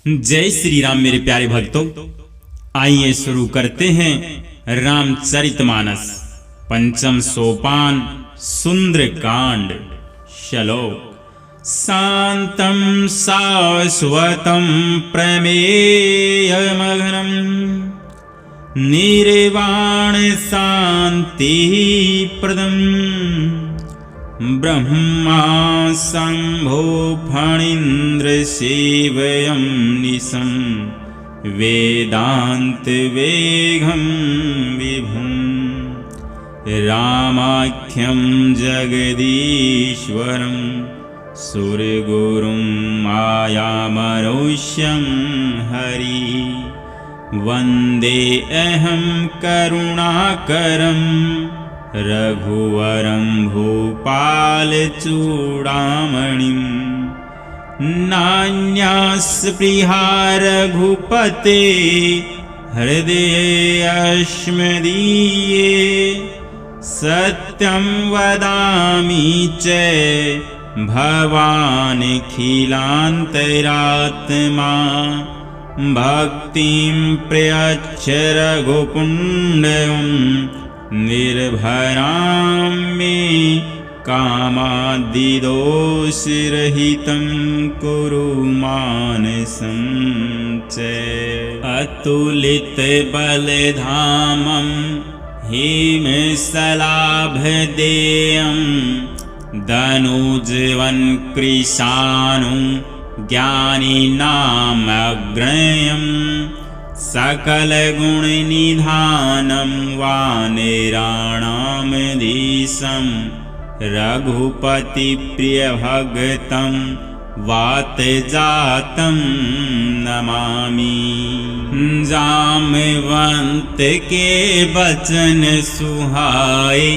जय श्री राम मेरे प्यारे भक्तों, आइए शुरू करते हैं रामचरितमानस पंचम सोपान सुंदरकांड। श्लोक। शांतं शाश्वतं प्रमेयमघनं निर्वाण शान्तिप्रदं ब्रह्मा शंभो फणीन्द्र सेवयं निशं वेदांत वेगं विभुं रामाख्यं जगदीश्वरं सुरगुरुं मायामरुष्यं हरि वन्दे अहं करुणाकरं रघुवरं भूपालचूडामणिं नान्यास्पृहा रघुपते हृदयेऽस्मदीये सत्यं वदामि च भवानखिलान्तरात्मा भक्तिं प्रयच्छ रघुपुण्यं निर्भरां मे कामादिदोषरहितं कुरु मानसं च अतुलितबलधामं हिमशलाभदेयं दनुजवन्कृशानुं ज्ञानिनामग्रयं सकलगुणनिधानं वानराणामधीशं रघुपतिप्रियभक्तं वातजातं नमामि। जाम्बवंत के वचन सुहाए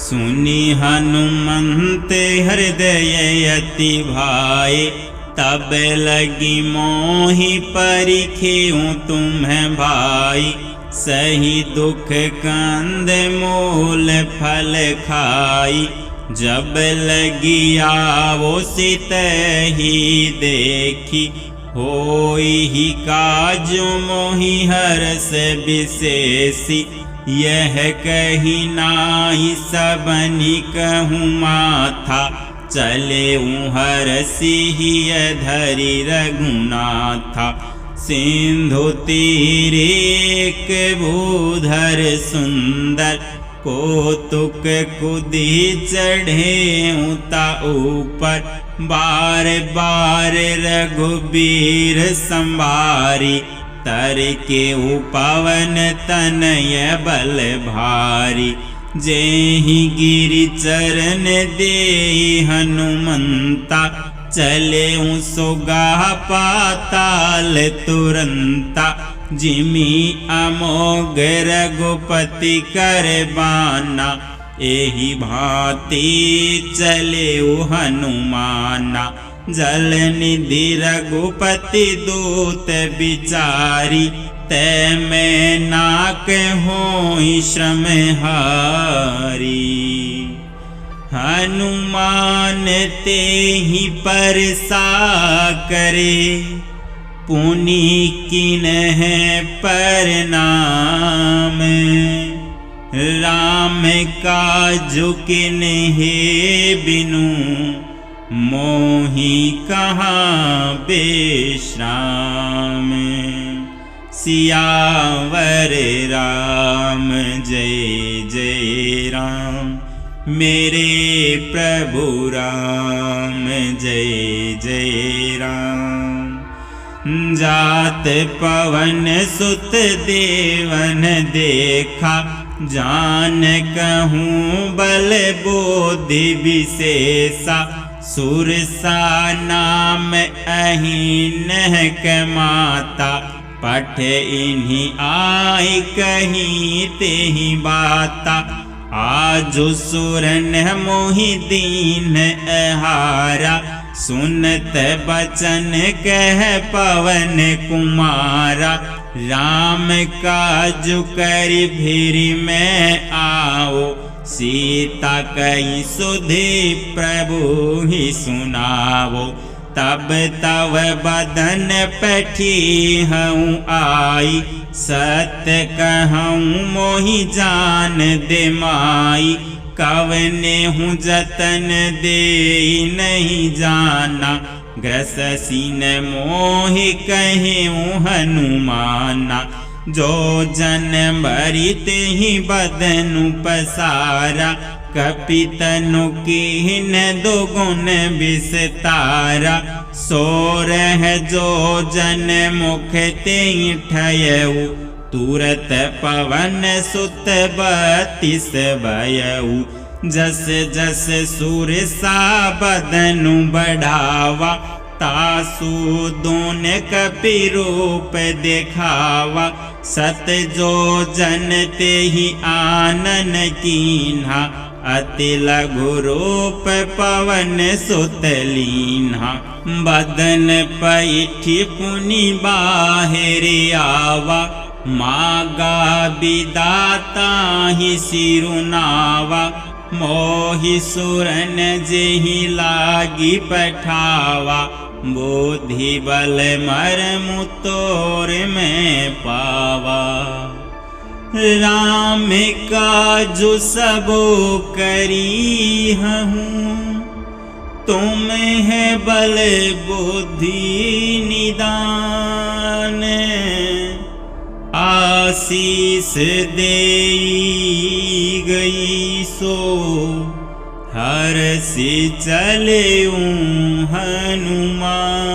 सुनि हनुमंत हृदय अति भाए तब लगी मोहि परिखेऊं तुम्हें भाई सही दुख कंद मूल फल खाई जब लगी आवो सित ही देखी होई ही काजु मोहि हर्ष विशेषी यह कही नाहि सबनि कहूँ माथा चले हरसि धरि रघुनाथा सिंधु तीरे एक भूधर सुंदर कौतुक कुदी चढ़े उता ऊपर बार बार रघुबीर संभारी तर के पवन तनय बल भारी जेहि गिरि चरण दे हनुमंता चले सुगा पाताल तुरंता जिमि अमोघ रघुपति कर बाना एहि भांति चले हनुमाना जल निधि रघुपति दूत बिचारी तै मैं नाक होई श्रम हारी हनुमान ते ही परसा करे पुनि किन्ह परनाम राम काजु किन्हे बिनु मोहि कहाँ बेश्राम सियावर राम जय जय राम मेरे प्रभु राम जय जय राम जात पवन सुत देवन देखा जान कहूँ बल बोधि विशेषा सुरसा नाम अहीन माता पठ इन्हीं आई कहीं तेहि बाता आजु सुरन मोहि दीन अहारा सुनत बचन कह पवन कुमारा राम काजु कर फिर मैं आओ सीता कही सुधि प्रभु ही सुनावो तब तव बदन पैठी हूँ आई, सत्य कहूँ मोहि जान दे माई। कवने हूँ जतन दे नहीं जाना, ग्रससीन मोहि कहेऊँ हनुमाना। जो जन भरित ही बदनु पसारा, कपितनु कीन दुगुन विस्तारा। सो रह जो जन मुख ते ठयऊ, तुरत पवन सुत 32 भयऊ। जस जस सुर सा बदनु बढ़ावा, तासु दोन कपि रूप दिखावा। सत जो जन ते ही आनन कीन्हा, अति लघु रूप पवन सुत लीन्हा। बदन पैठी पुनि बाहिर आवा, मागा विदाता ही सिरुनावा। मोहि सुरन जेहि लागी पठावा, बुद्धि बल मरमु तोर में पावा। राम काजु सबो करी हूँ, तुम है बल बुद्धि निदान। आशीष देई गई सो, हर्षि चलेऊँ हनुमान।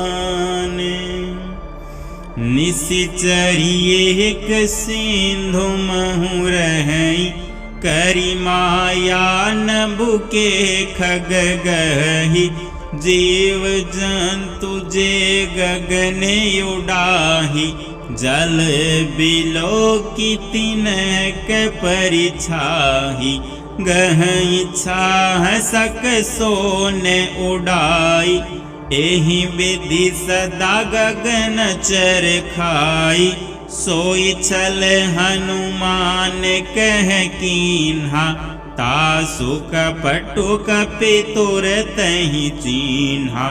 निश्चरिए एक सिंधु महु रहई, करी माया नभुके खग गही। जीव जंतु जे गगन उडाही, जल बिलो की तिनक परिछाही। गह इच्छा सक सोन उड़ाई, एहि विधि सदा गगन चर खाई। सोई छल हनुमान कह कीन्हा, तासु कपटु कपि तुरत ही चीन्हा।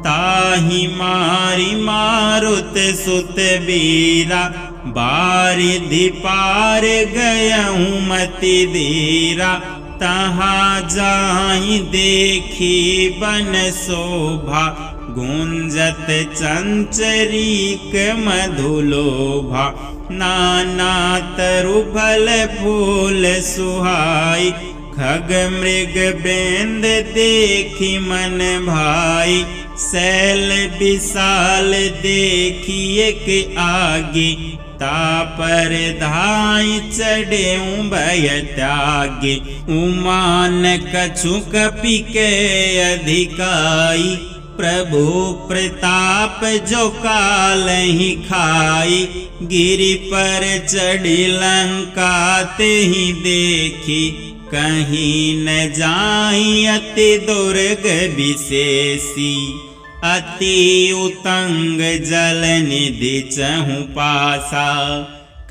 ताहि मारी मारुत सुत बीरा, बारिधि पार गयऊँ मति धीरा। तहाँ जाहि देखी बन शोभा, गुंजत चंचरीक मधुलोभा। नाना तरु फल फूल सुहाई, खग मृग बेंद देखी मन भाई। शैल विशाल देखी एक आगे, तापर धाई चढ़ेऊँ भय त्यागे। उमान कछु कपि के अधिकाई, प्रभु प्रताप जो काल ही खाई। गिरि पर चढ़ी लंका ते ही देखी, कहीं न जाई अति दुर्ग विशेषी। अति उतंग जल निधि चहु पासा,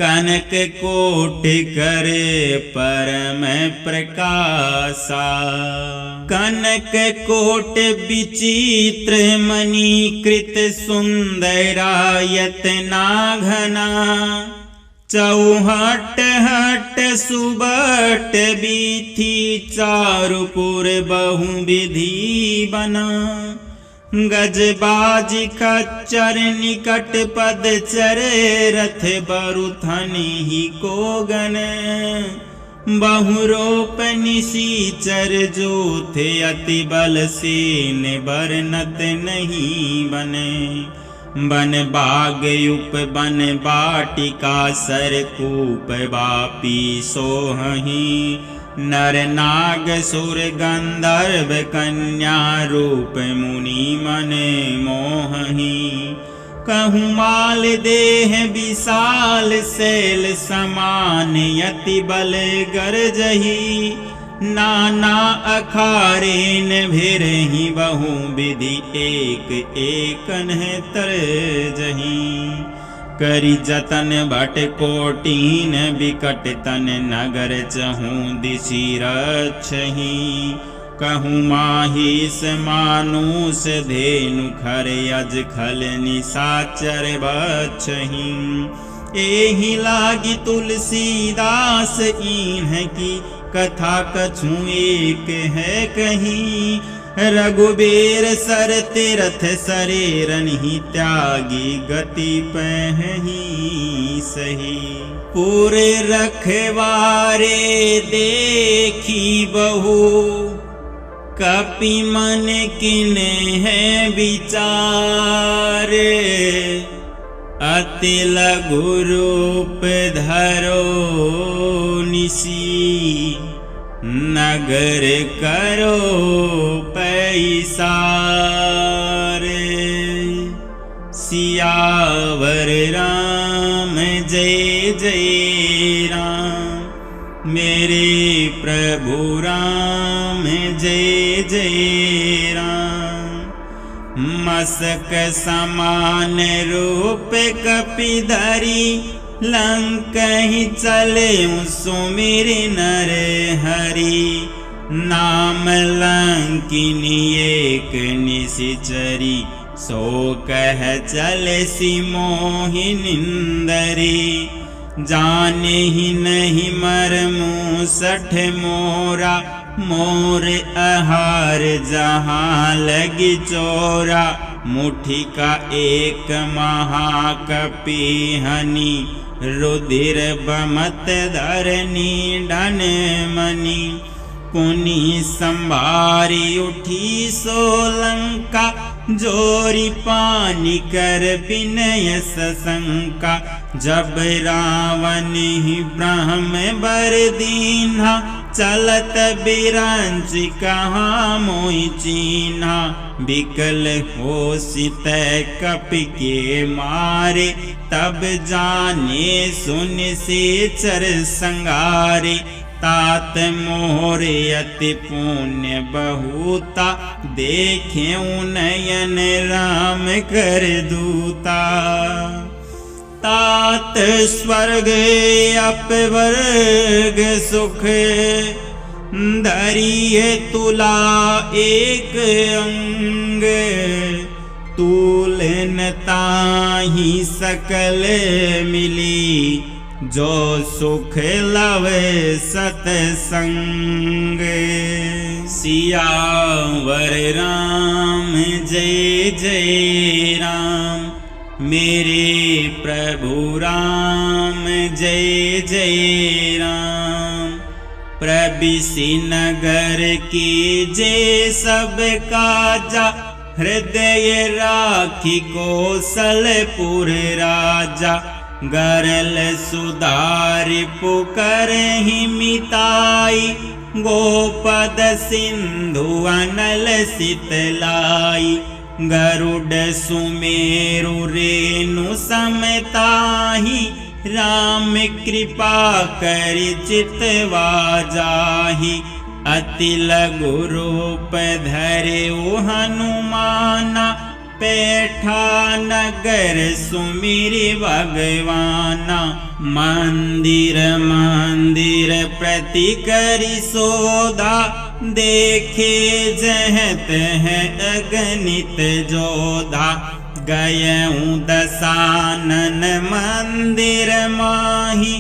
कनक कोट करे परम प्रकाशा। कनक कोट विचित्र मणिकृत सुंदरायत नाघना। चौहट हट सुबट बीथी, चारुपुर बहु विधि बना। गजबाज खच्चर निकट पद चरे, रथ बरुथनि ही कोगन। बहुरूप निशीचर जो थे, अति बल सेन बरनत नहीं बने। बन बाग उप बन बाटिका, सरकूप बापी सोहही। नर नाग सुर गंधर्व कन्या, रूप मुनि मन मोहही। कहूँ माल देह विशाल, शैल समान यति बल गरजही। नाना अखारेन भिरहि, बहु विधि एक एकन तरजही। करी जतन भट कोटिन, विकट तन नगर चहूँ दिशि रक्षहि। कहूँ माहिष मानुष धेनु खर अज खल निशाचर बछहि। एहि लागी तुलसीदास इन्ह की कथा कछु एक है कहीं। रघुबीर सर तीरथ शरीरन ही त्यागी गति पहही सही। पूरे रखवारे देखी बहु कपि मन किने है विचारे। अति लघु रूप धरो निसी नगर करो पैसारे। सियावर राम जय जय राम मेरे प्रभु राम जय जय राम। मसक समान रूप कपिधरी लंकहि चले सुमिर नर हरि। नाम लंकिनी एक निशिचरी सो कह चले सी मोहि निंदरी। जाने ही नहीं मरमु सठ मोरा मोर आहार जहाँ लगी चोरा। मुट्ठी का एक महाकपि हनि रुधिर बमत धरनी ढन मनि। पुनि संभारी उठी सोलंका जोरी पानी कर विनय सशंका। जब रावण ही ब्रह्म बर दीन्हा चलत बिरंच कहाँ मोहि चीन्हा। बिकल हो सित कपि के मारे तब जाने सुन से चर संगारे। तात मोरे अति पुण्य बहुता देखे नयन राम कर दूता। तात स्वर्ग अपवर्ग सुख धरिए तुला एक अंग। तुलन ताहि सकल मिली जो सुख लवे सतसंग। सियावर राम जय जय राम मेरे प्रभु राम जय जय राम। प्रबिसी नगर की जे सब काजा हृदय राखी कौशलपुर राजा। गरल सुधार पुकरहि मिताई गोपद सिंधु अनल सितलाई। गरुड सुमेरु रेणु समताहि राम कृपा कर चितवा जाहि। अति लघु रूप धरे हनुमाना पैठा नगर सुमिर भगवाना। मंदिर मंदिर प्रति करि सोधा देखे जहत है अगणित जोधा। गयऊँ दसानन मंदिर माही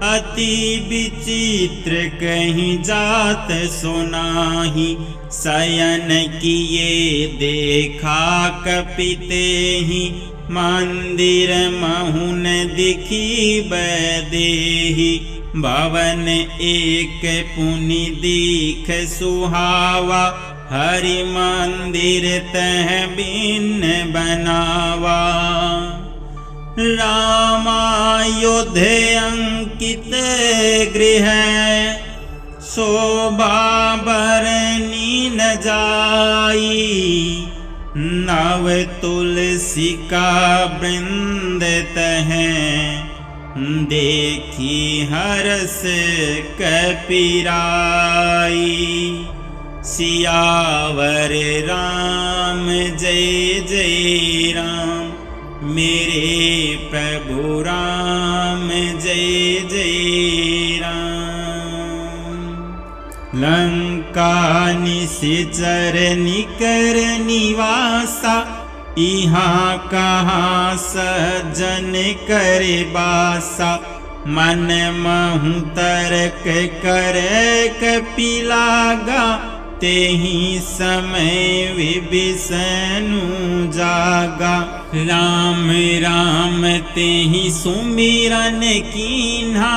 अति विचित्र कहीं जात सुनाही। शयन किए देखा कपिते ही मंदिर महुन दिखी बदेही। भवन एक पुनि दीख सुहावा हरि मंदिर तह भिन्न बनावा। रामायोध्य अंकित गृह शोभा बरनी न जाई। नव तुलसी का वृंद तह देखी हरस कपिराई। सियावर राम जय जय राम मेरे प्रभु राम जय जय राम। लंका का निश्चर निकर निवासा, इहाँ कहाँ सज्जन करे बासा। मन महु तर्क करे कपिलागा, तेहि समय विभीषणु जागा। राम राम तेहि सुमिरन कीन्हा,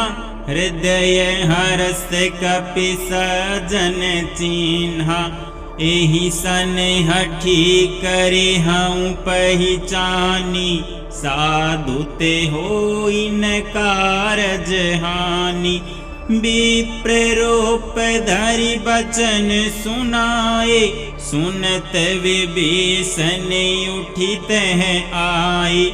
हृदय हर्ष कपि सजन चिन्हा। एहि सन हठी करे हऊँ पहिचानी, साधु ते होई न कारज हानि। विप्र रूप धरि बचन सुनाए, सुनत विभीषण उठित है आए।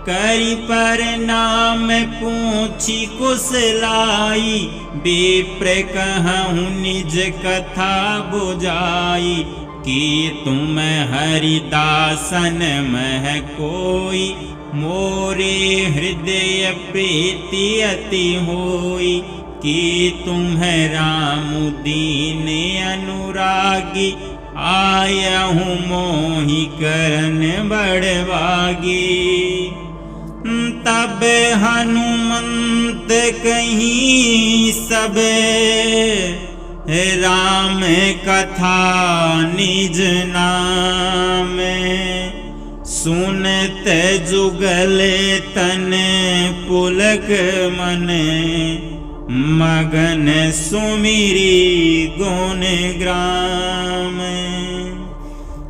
करि प्रणाम पूछी कुशलाई, विप्र कहूँ निज कथा बुझाई। कि तुम हरिदासन मह कोई, मोरे हृदय प्रीति अति होई। कि तुम राम दीन अनुरागी, आयहूँ मोहि करन बड़वागी। तब हनुमंत कहीं सब राम कथा निज नाम। सुनत जुगल तन पुलक मन, मगन सुमिरी गुण ग्राम।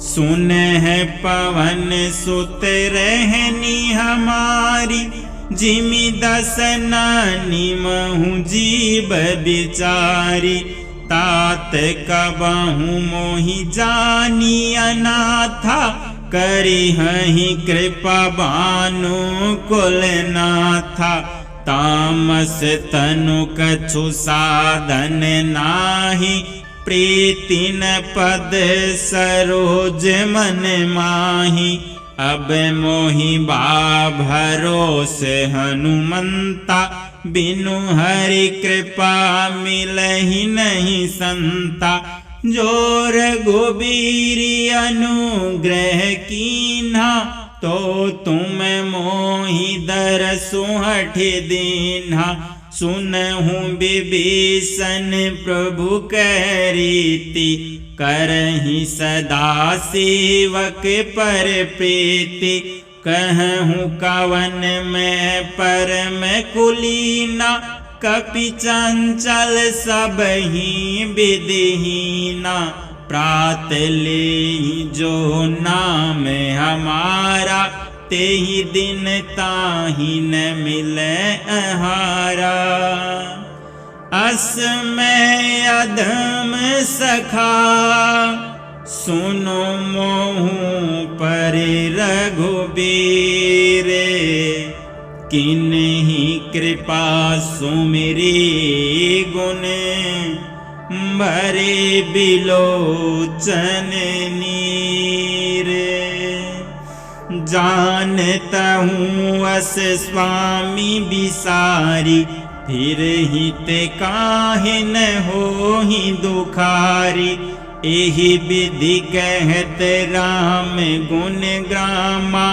सुन है पवन सुत रहनी हमारी, जिमि दस नानी महु जीव बिचारी। तात कबहु मोहि जानी अनाथा, करी हहि कृपा बानु कुलनाथा। तामस तनु कछु साधन नाही, प्रीति न पद सरोज मन माही। अब मोहि बा भरोस हनुमंता, बिनु हरि कृपा मिलहि नहीं संता। जो रघुबीर अनुग्रह कीन्हा, तो तुम मोहि दरसु हठ दीन्हा। सुनहु विभीषण प्रभु कह रीति, करहि सदा सेवक पर प्रीति। कहूँ कवन में परम कुलीना, कपि चंचल सबहि विधिहीना। प्रात ले जो नाम हमारा, तेहि दिन ताहि न मिले आहारा। असमय अधम सखा, सुनो मोहु परे रघुबीर। किन्हि कृपा सुमिरी गुण, भरे बिलोचन नीर। जानता हूँ अस स्वामी बिसारी, फिर हित काहे न होहि दुखारी। एहि विधि कहत राम गुण ग्रामा,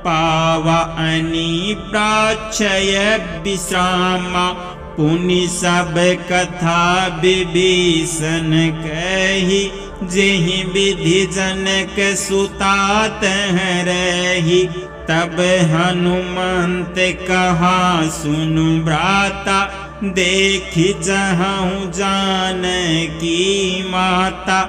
पावा अनि प्राचय विश्रामा। पुनि सब कथा विभीषण कही, जेहि विधि जनक सुता तह रही। तब हनुमंत कहा सुनु भ्राता, देखि जहाँ जानकी माता।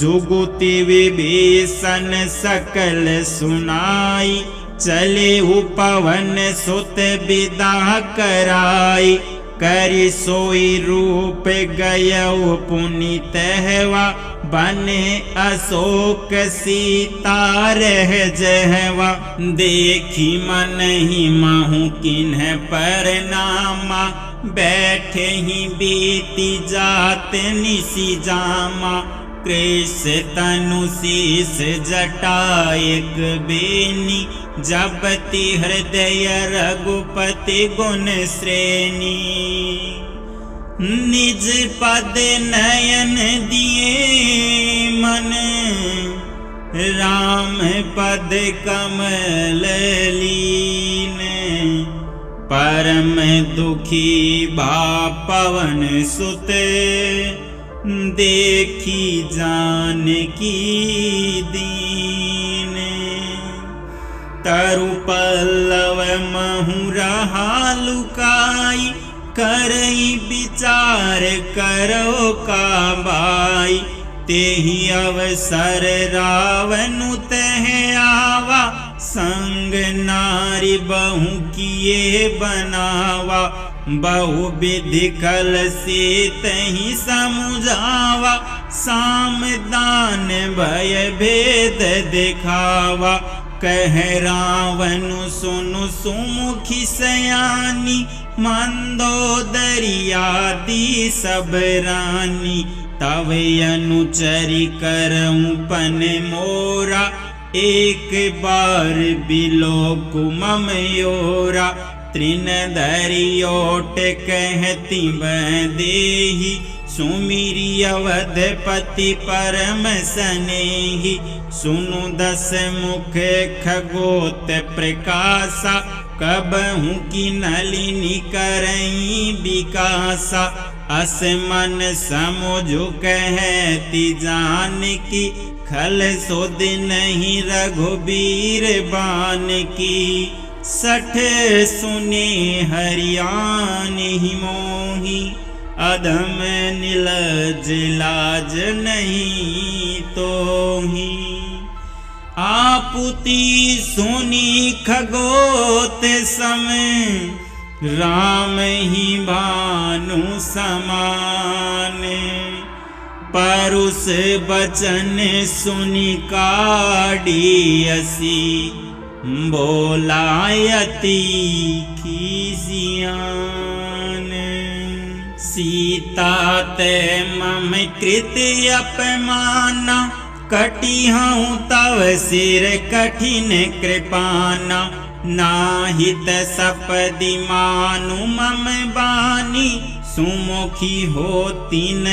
जुगुति विभीषण सकल सुनाई, चले पवन सुत विदा कराई। करि सोई रूप गयौ पुनीत हवा, बने अशोक सीता रह जहवा। देखी मन ही महु किन्ह परनामा, बैठे ही बीती जात निसी जामा। कृष तनु शीस जटायक बेनी, जपति हृदय रघुपति गुण श्रेणी। निज पद नयन दिए मन, राम पद कमल लीन। परम दुखी बा पवन सुत, देखी जानकी दीन। तरु पल्लव महु रहा लुकाई, करई विचार करो का बाई। तेहि अवसर रावनु तह आवा, संग नारी बहु किए बनावा। बहु विधि कल से तहि समुझावा, साम दान भय भेद दिखावा। कह रावनु सुनु सुमुखी सयानी, मंदोदरियादि सब रानी। तव अनुचरी करऊं पन मोरा, एक बार बिलोक मम योरा। तृण धरियोट कहती बदेही, सुमिरी अवधपति परम सनेही। सुनु दस मुख खगोत प्रकाशा, कबहु की नलिनी करई विकासा। अस मन समुझु कहती जानकी, खल सुध नहीं रघुबीर बान की। सठ सुने हरियान ही मोही, अधम नीलज लाज नहीं तोही। आपुति सुनी खगोत सम, राम ही भानु समान। परुष बचन सुनि काढ़ी असी, बोलायति खीसियान। सीता ते मम कृत अपमाना, कटिहूँ तव सिर कठिन कृपाना। नाहित सपदि मानु मम बानी, सुमुखी होती न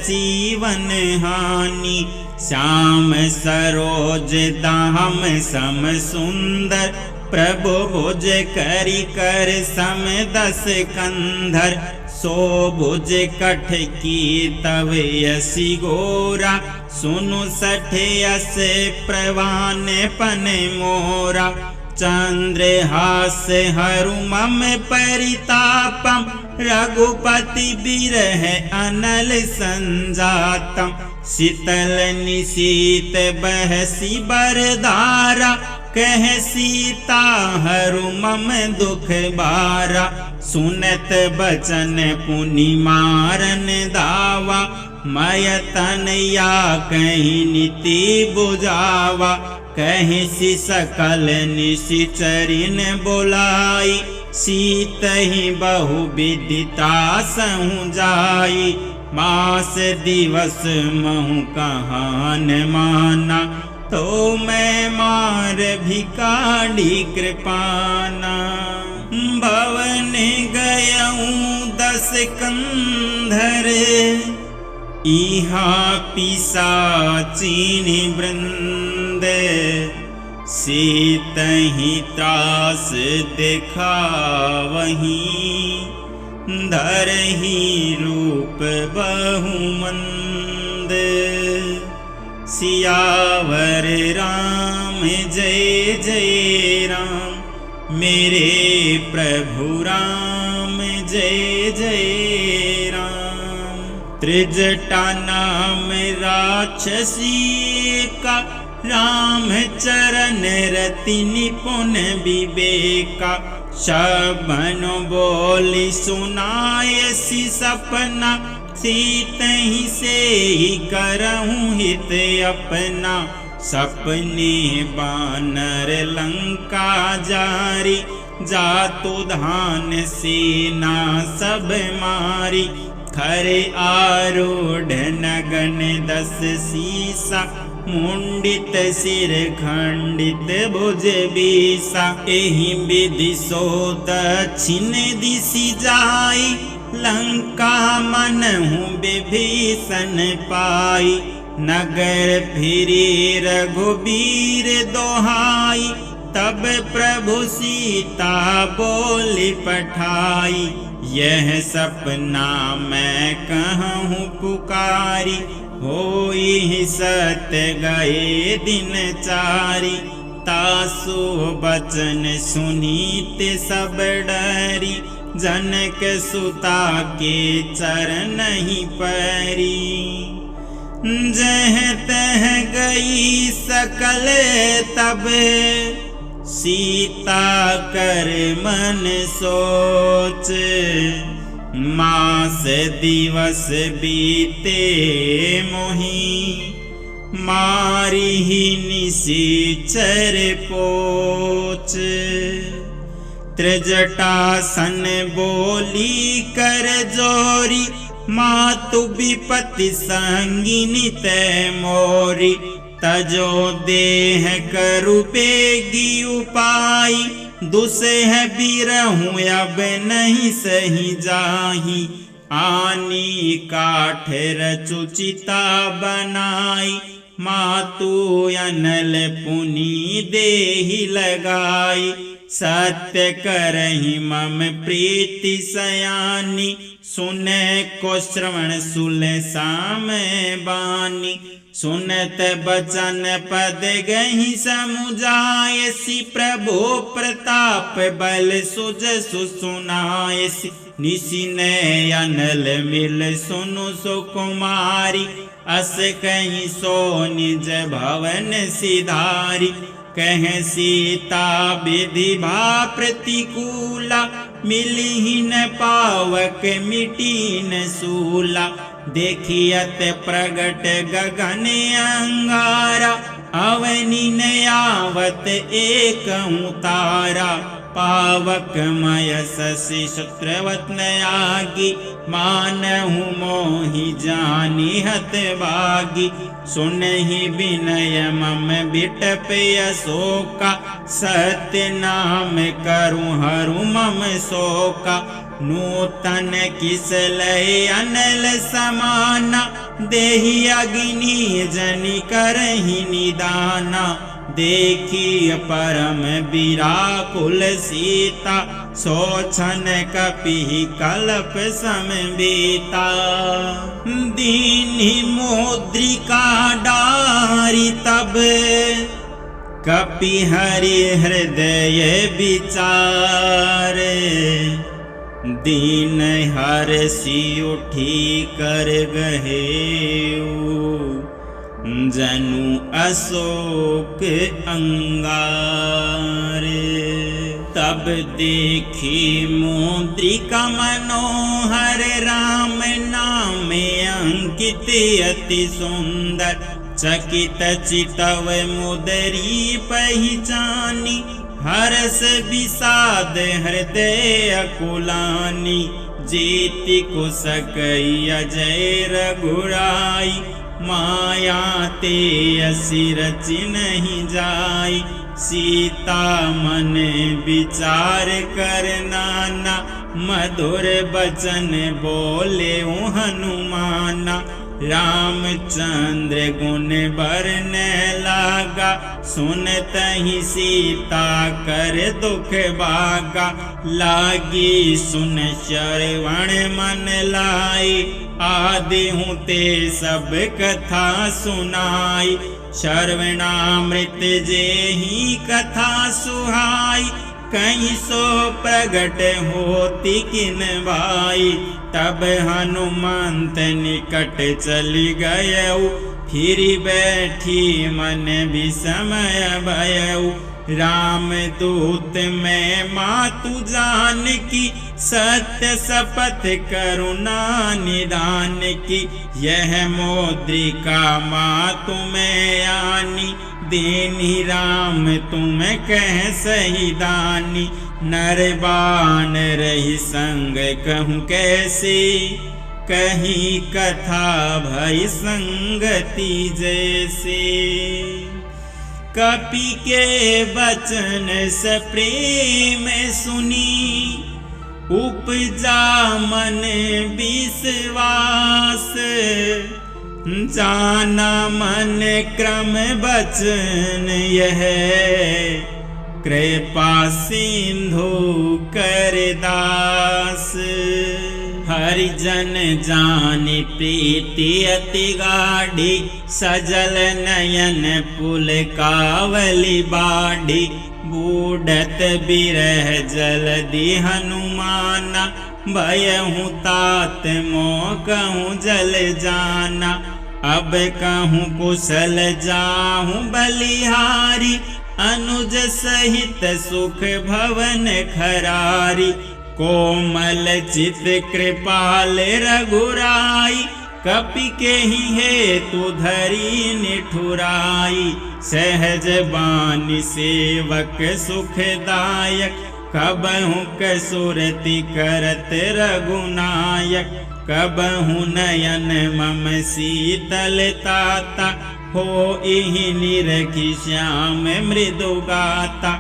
जीवन हानि। श्याम सरोज दाम सम सुंदर, प्रभु भुज करि कर सम दस कंधर। सो भुज कठ की तव यसी गोरा, सुनु सठ यस प्रवान पन मोरा। चंद्रहास हरु मम परितापम, रघुपति बिरह अनल संजातम। शीतल निशीत बहसी बरधारा, कह सीता हरु मम दुख बारा। सुनत बचन पुनि मारन दावा, मय तन या कहीं नीति बुझावा। कहीं सी सकल निशिचरिन बोलाई, सीत ही बहु विदिता सहु जाई। मास दिवस महु कहान माना, तो मैं मार भिखारी कृपाना। भवन गयऊँ दस कंधर, इहा पिशाचिन वृंद। सीतहि त्रास दिखावहीं, धरहि रूप बहुमंद। सियावर राम जय जय राम, मेरे प्रभु राम जय जय राम। त्रिजटा नाम राक्षसी का, राम चरण रति निपुण विवेका। शबन बोली सुनाय सी सपना, सीतहि से ही करहूँ हित अपना। सपने बानर लंका जारी, जातु धान सेना सब मारी। खरे आरूढ़ नगन दस सीसा, मुंडित सिर खंडित भुज बीसा। एहि विधि सो दक्षिण दिशि जाई, लंका मनहु विभीषण पाई, नगर फिरी रघुबीर दोहाई, तब प्रभु सीता बोली पठाई, यह सपना मैं कहूँ पुकारी, होई सत्य गए दिन चारि, तासु बचन सुनीत सब डरी, जनक सुता के चरण ही परी, जह तह गई सकल तब, सीता कर मन सोच, मास दिवस बीते मोही, मारी ही निशिचर पोच, त्रिजटासन बोली कर जोरी, मातु विपत्ति संगिनी तै मोरी, तजो देह करु बेगी उपाई, दुसह बिरहूँ अब नहीं सही जाही, आनी काठ रचुचिता बनाई, मातु अनल पुनि देहि लगाई, सत्य करहि मम प्रीति सयानी, सुने को श्रवण सुल साम बानी, सुनत बचन पद गहि समुझायसि, प्रभु प्रताप बल सुज सुनायसि, निशिने अनल मिल सुनु सुकुमारी, अस कहीं सो निज भवन सिधारी, कह सीता विधि भा प्रतिकूला, मिली न पावक मिटी न सूला, देखियत प्रगट गगन अंगारा, अवनि न आवत एक तारा, पावक मय शशि शुत्रवत नयागी, मानहु मोहि जानी हत भागी, सुनहि विनय मम बिटप अशोका, सत्य नाम करु हरु मम शोका, नूतन किसलय अनल समाना, देहि अग्नि जनि करहि निदाना, देखी परम विराकुल सीता, सोछन कपि कल्प समबीता, दीनि मुद्रिका डारी तब, कपि हरि हृदय विचार, दीन हरषि उठी कर गहेऊ, जनु अशोक अंगार, तब देखी मुद्रिका मनोहर, राम नाम अंकित अति सुंदर, चकित चितव मुदरी पहचानी, हर्ष विषाद हृदय अकुलानी, जीति को सकई अजय रघुराई, माया ते असी रचि नहीं जाई, सीता मन विचार कर नाना, मधुर बचन बोले हनुमाना, रामचंद्र गुण बरन लागा, सुनतहि सीता कर दुख भागा, लागी सुन श्रवण मन लाई, आदि हूँ ते सब कथा सुनाई, श्रवणामृत जेहि कथा सुहाई, कहीं सो प्रगट होती किन भाई, तब हनुमंत निकट चली गयऊ, फिर बैठी मन विस्मय भयऊ, राम दूत मैं मातु जान की, सत्य शपथ करुणा निदान की, यह मुद्रिका मातु में आनी, दीनि राम तुम कह सही दानी, नर बान रही संग कहूँ कैसे, कहीं कथा भई संगति जैसे, कपि के वचन से प्रेम सुनी, उपजा मन विश्वास, जाना मन क्रम बचन यह, कृपा सिंधु कर दास। हरिजन जान प्रीति अति गाढ़ी, सजल नयन पुल कावली बाढ़ी, बूढ़त बिरह जलदि हनुमाना, भयहु तात मोकहु जल जाना। अब कहूँ कुशल जाहूँ बलिहारी, अनुज सहित सुख भवन खरारी। कोमल चित कृपाल रघुराई, कपि केहि हेतु धरी निठुराई। सहज बानी सेवक सुखदायक, कबहु कसुरति करत रघुनायक। कबहु नयन मम शीतलताता, होइहि निरखि श्याम मृदु गाता।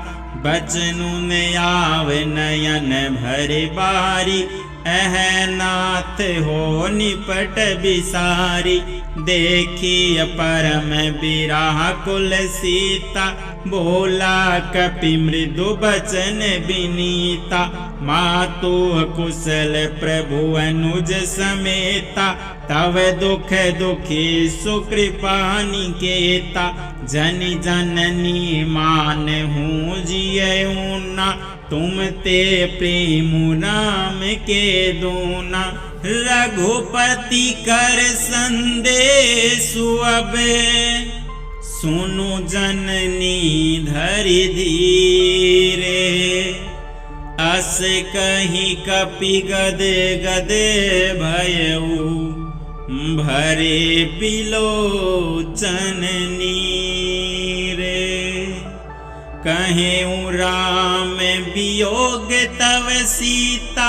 बचनु न आवे नयन भरि बारी, अह नाथ हो निपट बिसारी। देखिय परम बिरहा कुल सीता, बोला कपि मृदु बचन बिनीता। मातु कुशल प्रभु अनुज समेता, तव दुख दुखी सुकृपा निकेता। जनि जननी मान हूँ जियऊ ना, तुम ते प्रेम राम के दूना। रघुपति कर संदेशु अब, सुनु जननी धरि धीरे। अस कहि कपि गदे गदे भयऊ, भरे बिलोचन नीरे। कहेऊ राम वियोग तव सीता,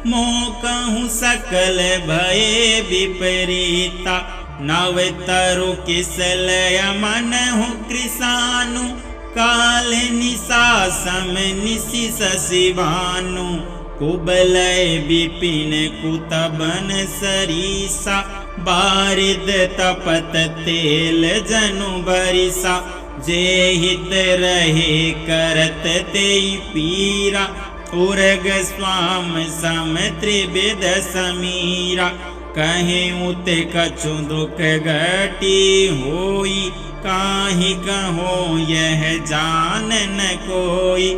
मोकहु सकल भय विपरीता। नव तरु किसलय मनहु कृसानु, काल निशा सम निशि शशि भानु। कुबलय विपिन कुतबन सरीसा, बारिद तपत तेल जनु बरिसा। जे हित रहे करत तेई पीरा, उर्ग स्वाम सम त्रिविध समीरा। कहेऊ ते कछु दुख घटी होई, काहि कहो यह जान न कोई।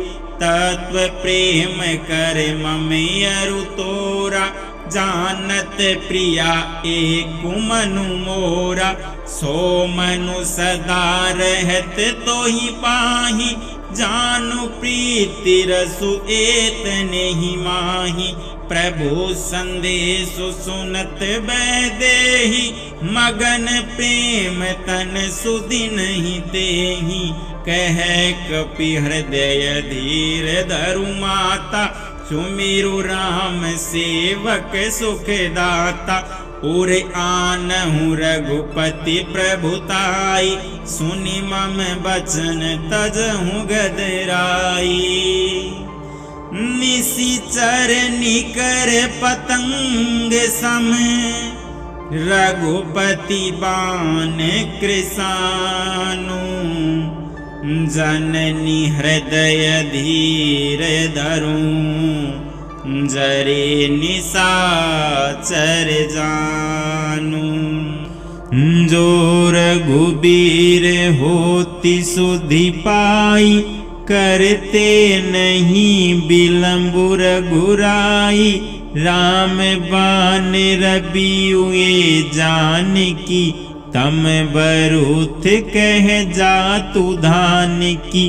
तत्व प्रेम कर मम अरु तोरा, जानत प्रिया एक मनु मोरा। सो मनु सदा रहत तोहि पाहि, जानु प्रीति रसु एत नहीं माही। प्रभु संदेशु सुनत बैदेही, मगन प्रेम तन सुदिन ही तेहि। कह कपि हृदय धीर धरु माता, सुमिरु राम सेवक सुख दाता। उर आनहु रघुपति प्रभुताई, सुनि मम बचन तजहु गदराई। निशिचर निकर पतंग सम, रघुपति बाण कृसानु। जननी हृदय धीर धरू, जरे निशाचर जानु। जो रघुबीर होती सुधि पाई, करते नहीं विलंब रघुराई। राम बान रबियुए जानकी, तम बरुथ कह जातु धान की।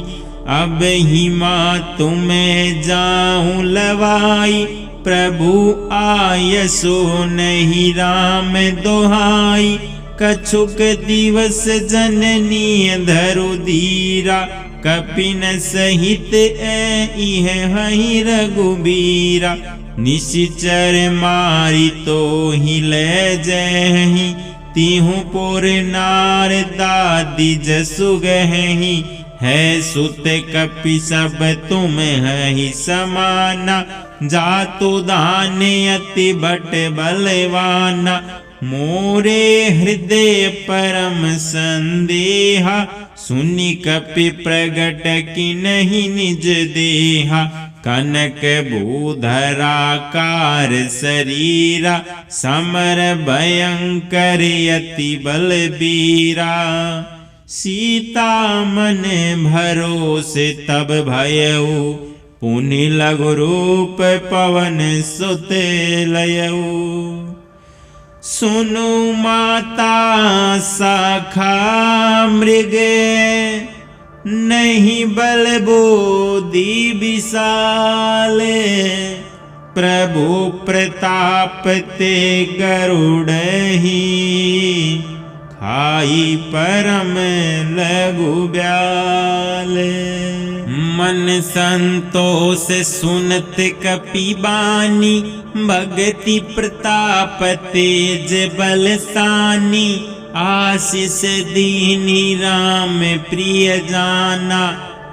अब ही माँ तुम्हें जाऊं लवाई, प्रभु आयसो नहीं राम दोहाई। कछुक दिवस जननी धरु धीरा, कपिन सहित ऐह हहि रघुबीरा। निशिचर मारी तो ही ले जहि, तिहु पुर नार दादी जसु गहि। है सुत कपि सब तुम ही समाना, जातु दाने अति बट बलवाना, मोरे हृदय परम संदेहा, सुनि कपि प्रगट किन्हि निज देहा, कनक भूधराकार शरीरा, समर भयंकर अति बलबीरा, सीता मन भरोसे तब भयउ, पुनि लघु रूप पवन सुत लयउ, सुनु माता शाखा मृग, नहीं बल बोधि विशाल, प्रभु प्रताप ते गरुड़हि, खाई परम लघु ब्याल, मन संतोष सुनत कपि बानी, भगति प्रताप तेज बलसानी, आशीष दीनी राम प्रिय जाना,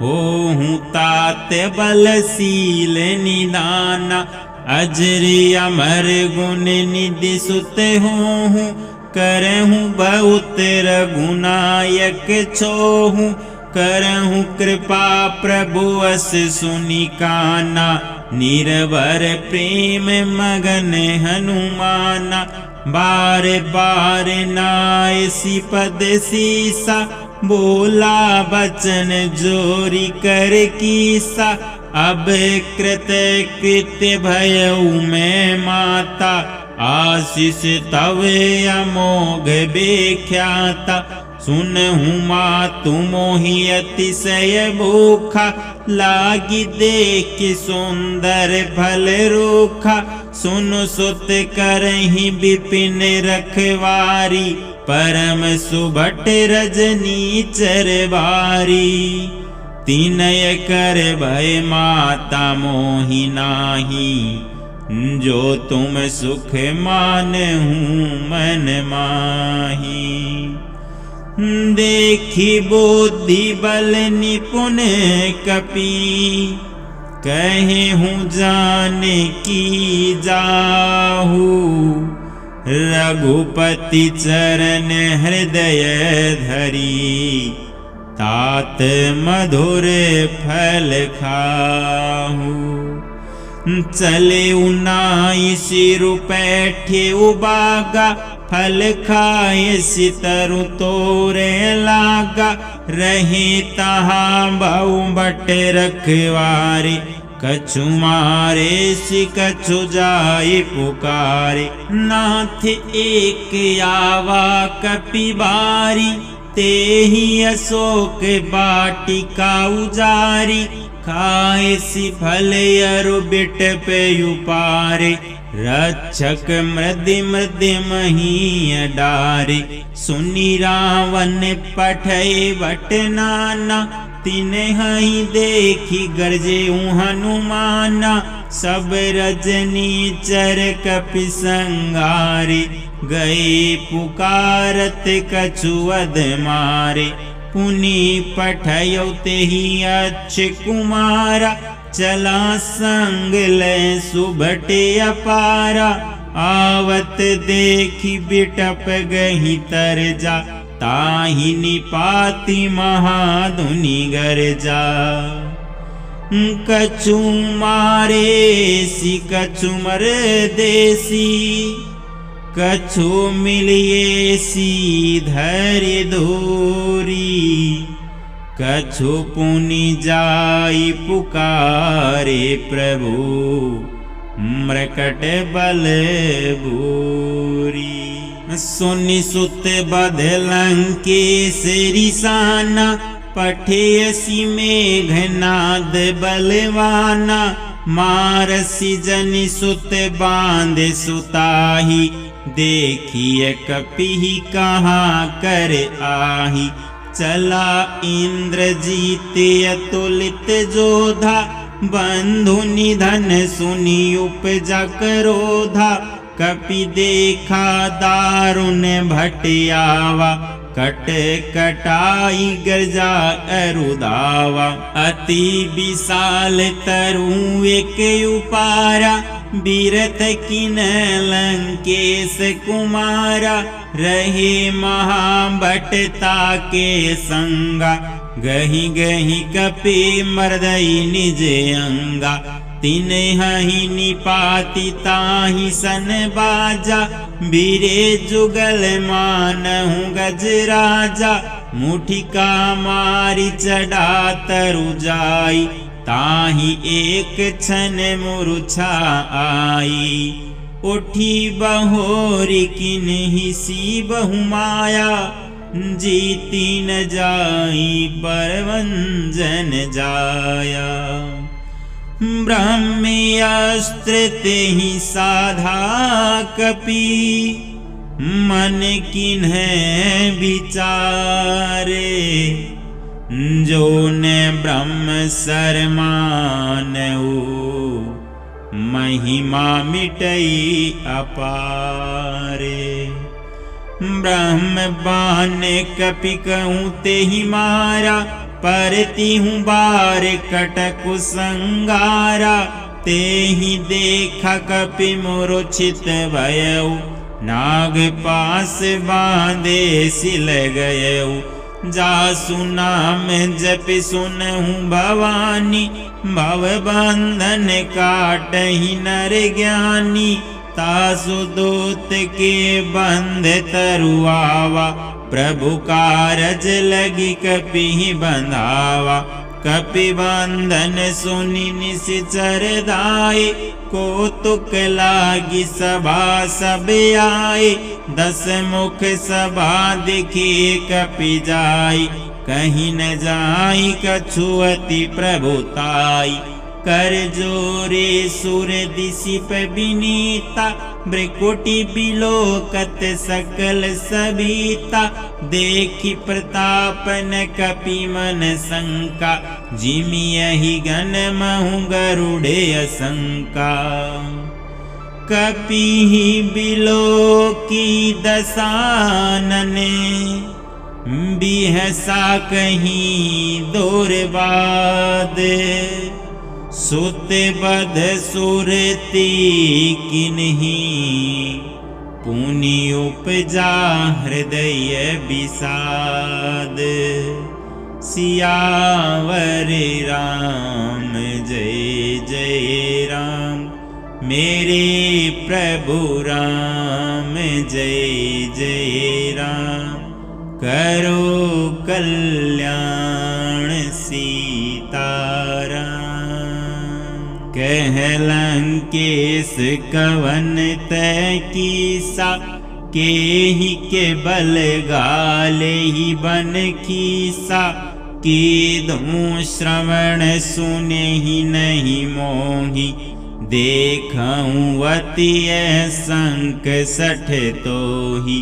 होहु तात बलशील निदाना, अजर अमर गुण निधि सुत होहु, करहु बहुत रघुनायक छोहु, करहु कृपा प्रभु अस सुनि काना, निरवर प्रेम मगन हनुमाना, बार बार नायसी पद सीसा, बोला बचन जोरी कर कीसा, अब कृत कृत्य भयउ मैं माता, आशीष तव अमोघ बेख्याता, सुनहु मातु मोहि अतिशय भूखा, लागी देख सुंदर फल रूखा, सुनु सुत करहि विपिन रखवारी, परम सुभट रजनी चरवारी, तीनय कर भय माता मोहि नाही, जो तुम सुख मानहु मन माही, देखी बुद्धि बल निपुण कपि, कहेहु जान की जाहु, रघुपति चरण हृदय धरी, तात मधुर फल खाहु, चले उनाई सिर पैठे उबागा, फल खाए सितरु तोरे लागा, रहे तहा बहु बट रखवारे, कछु मारे सि कछु जाए पुकारे, नाथ एक आवा कपि बारी, तेहि अशोक बाटिका उजारी, खाए सि फल अरु बिटप उपारे, रक्षक मृदि मृदि मही डारे, सुनि रावण पठय बट नाना, तिन्हि देखी गरजे हनुमाना, सब रजनी चर कपि संगारे, गए पुकारत कछु अध मारे, पुनि पठयो तेहि अच्छ कुमारा, चला संग लय सुभटे अपारा, आवत देखी बिटप गही तरजा, ताहि निपाति महाधुनि गरजा, कछु मारे सि कछु मर देसी, कछु मिलिए सी धैर्य धोरी, कछु पुनि जाई पुकारे प्रभु, मृकट बल भूरी, सुनि सुत बध लंकेश रिसाना, पठेयसि मेघनाद बलवाना, मारसि जनि सुत बांध सुताही, देखिए कपिहि कहाँ कर आही, चला इंद्रजीत अतुलित जोधा, बंधु निधन सुनि उपजा क्रोधा, कपि देखा दारुण भटियावा, कट कटाई गर्जा अरुदावा। अति विशाल तरु एक उपारा, बीरथ किन लंकेश कुमारा। रहे महाबटता के संगा, गही गही कपि मर्दई निज अंगा। तिन्हि निपाति ताहि सन बाजा, बीरे जुगल मानहु गजराजा। मुठिका मारी चढ़ा तरु जाई, ताहि एक क्षण मूर्छा आई। उठी बहोरी किन्हि सी बहु माया, जीती न जाई परवंजन जाया। ब्रह्मास्त्र तेहि साधा कपि, मन किन्हे विचारे। जो न ब्रह्म शरमानऊ, महिमा मिटई अपारे। ब्रह्म बान कपि कहूँ तेहि मारा, परतिहु बार कटकु संगारा। तेहि देखा कपि मूर्छित भयउ, नाग पास बांधे सिल गयउ। जासु नाम जपि सुनहु भवानी, भव बंधन काटहि नर ज्ञानी। तासु दूत के बंध तरुआवा, प्रभु कारज लगी कपि बंधावा। कपि बंधन सुनि निश्चर दाए, कौतुक लागी सभा सब आए। 10 मुख सभा दिखे कपि जाई, कहीं न जाई कछु अति प्रभुताई। कर जोरे सुर दिशिप विनीता, भ्रिकुटि बिलोकत सकल सबीता। देखि प्रताप न कपि मन शंका, जिमि यही गण महु गरुड़े असंका। कपि बिलोकी दसानने, बिहसा कहीं दूर बाद। सुत बध सुरती किन्हि, पुनि उपजा हृदय विषाद। सियावर राम जय जय राम, मेरे प्रभु राम जय जय राम। करो कल्याण सीताराम। कह लंकेश कवन तै कीसा, केहि के बल गाले ही बन खीसा। कीधूँ श्रवण सुने ही नहीं मोही, देखऊँ अति संक सठ तोहि।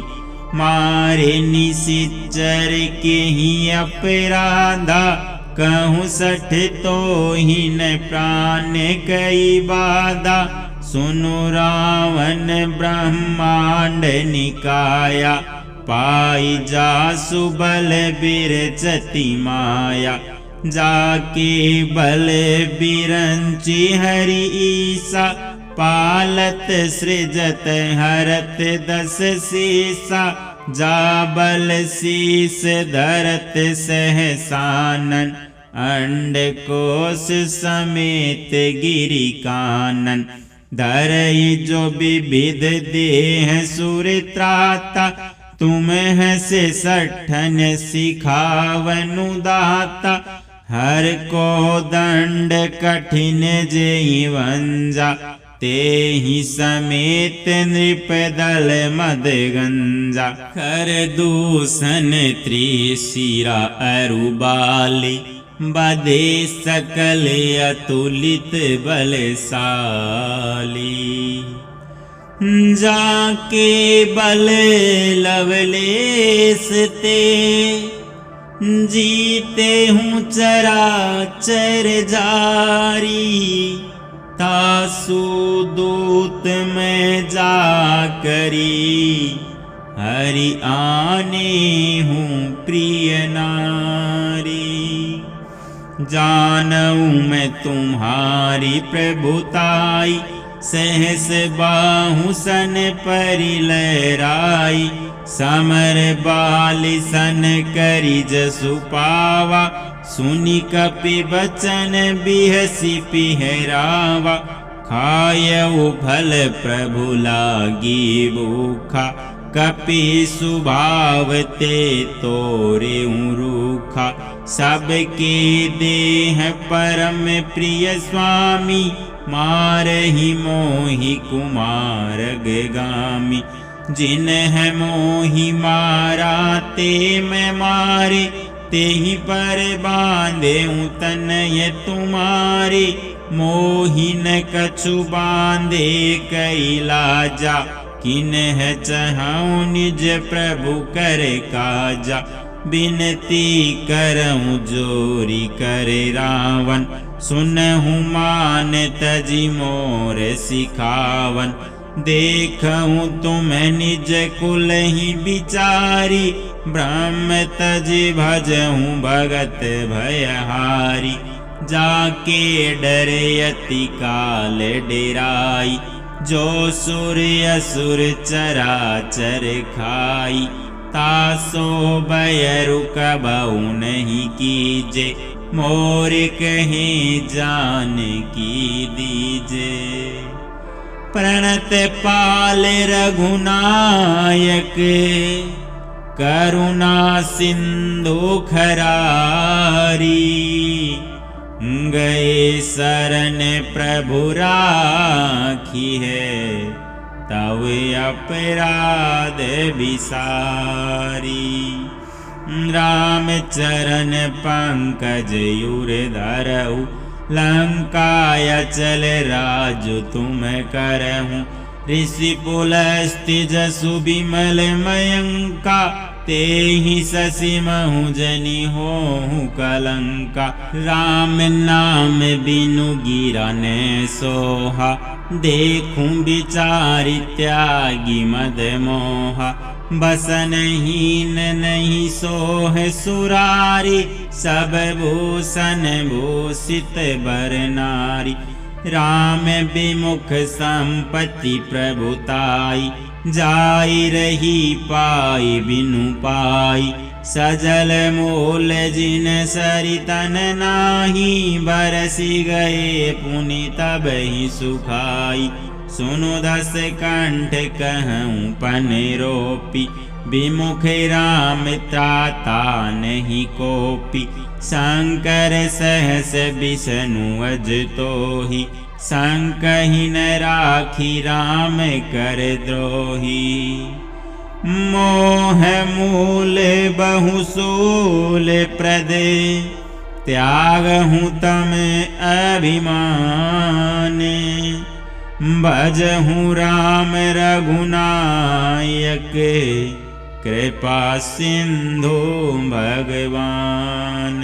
मारे निशिचर के ही अपराधा, कहूँ सठ तोहि न प्राण कई बाधा। सुनु रावण ब्रह्मांड निकाया, पाई जासु बल बिरचति माया। जाके बल बिरंचि हरि ईसा, पालत सृजत हरत 10 शीसा। जा बल शीस धरत सहसानन, अंडकोश समेत गिरि कानन। धरई जो विविध देह सुर त्राता, तुम से सठन सिखावनु दाता। हर को दंड कठिन जेहि वंजा, तेहि समेत नृप दल मद गंजा। कर दूषण त्रिशिरा अरुबाली, बधे सकल अतुलित बलशाली। जाके बल लवलेश ते, जीते हूँ चराचर जारी। तासु दूत में जा करी, हरि आने हूँ प्रिय नारी। जानऊँ मैं तुम्हारी प्रभुताई, सहस बाहु सन परि लहराई। समर बाल सन करि जसु पावा, सुनि कपि बचन बिहसि पिहरावा। खायऊ फल प्रभु लागी भूखा, कपि सुभाव ते तोरेऊ रूखा। सबके देह परम प्रिय स्वामी, मारहि मोहि कुमारगामी। जिन्ह मोहि मारा ते मैं मारे, तेहि पर बांधेऊ तनय तुम्हारे। मोहि न कछु बांधे कैलाजा, किन्ह चहऊँ निज प्रभु कर काजा। बिनती करऊँ जोरी करे रावण, सुनहु मान तजि मोर सिखावन। देखऊँ तुम निज कुल ही बिचारी, ब्रह्म तजि भजहूँ भगत भयहारी। जाके डरे अति काल डेराई, जो सुर असुर चराचर खाई। तासो भय रुकबहु नहीं कीजे, मोर कहे जानकी दीजे। प्रणत पाल रघुनायक, करुणा सिंधु खरारी। गए शरण प्रभु राखी है, तव अपराध विसारी। राम चरण पंकज युर धरऊ, लंकाय चल राजु तुम करहूँ। ऋषि पुलस्त्य जसु विमल मयंका, तेहि शशि महु जनि होहु कलंका। राम नाम बिनु गिरा न सोहा, देखूं विचारि त्यागी मद मोहा। बसनहीन नहीं सोह सुरारी, सब भूषण भूषित बर नारी। राम विमुख संपत्ति प्रभुताई, जाई रही पाई बिनु पाई। सजल मूल जिन सरितन नाही, बरसी गए पुनि तबहि सुखाई। सुनु दस कंठ कहूँ पन रोपी, विमुख राम त्राता नहीं कोपी। शंकर सहस विष्णु अज तोहि, संकहि न राखी राम कर द्रोही। मोह मूल बहु सूल प्रद, त्यागहूँ तम अभिमान। भजहूँ राम रघुनायक, कृपा सिंधु भगवान।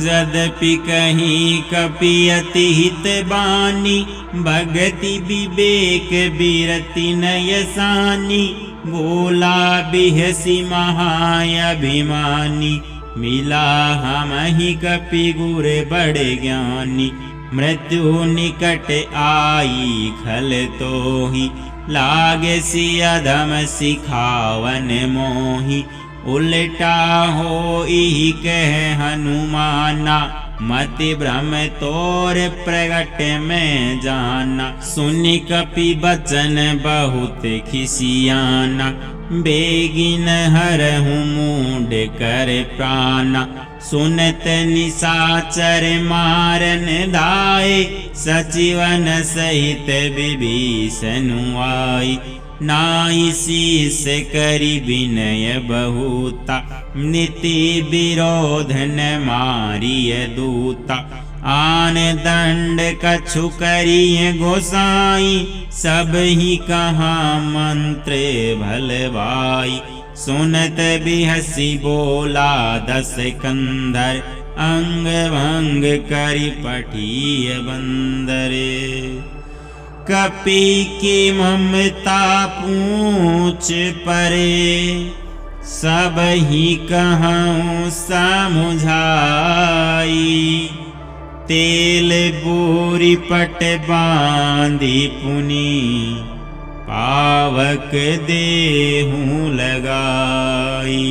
यद्यपि कहीं कपि अति हित बानी, भगति विवेक बिरति नयसानी। बोला बिहसी महाअभिमानी, मिला हमहि कपि गुर बड़े ज्ञानी। मृत्यु निकट आई खल तोहि, लागे सियधम सिखावन मोहि। उल्टा होई कह हनुमाना, मति भ्रम तोर प्रगट में जाना। सुनि कपि बचन बहुत खिसियाना, बेगिन हरहु मूड कर प्राणा। सुनत निशाचर मारन धाये, सचिवन सहित विभीषण आई। नाई शीस करि विनय बहुता, नीति विरोध न मारिय दूता। आन दंड कछु करिय गोसाई, सब ही कहा मंत्र भलवाई। सुनत बिहसी बोला दस कंधर, अंग भंग करि पठिय बंदरे। कपि की ममता पूछ परे, सब ही कहूँ समुझाई। तेल बोरी पट बांधी पुनि, पावक देहूँ लगाई।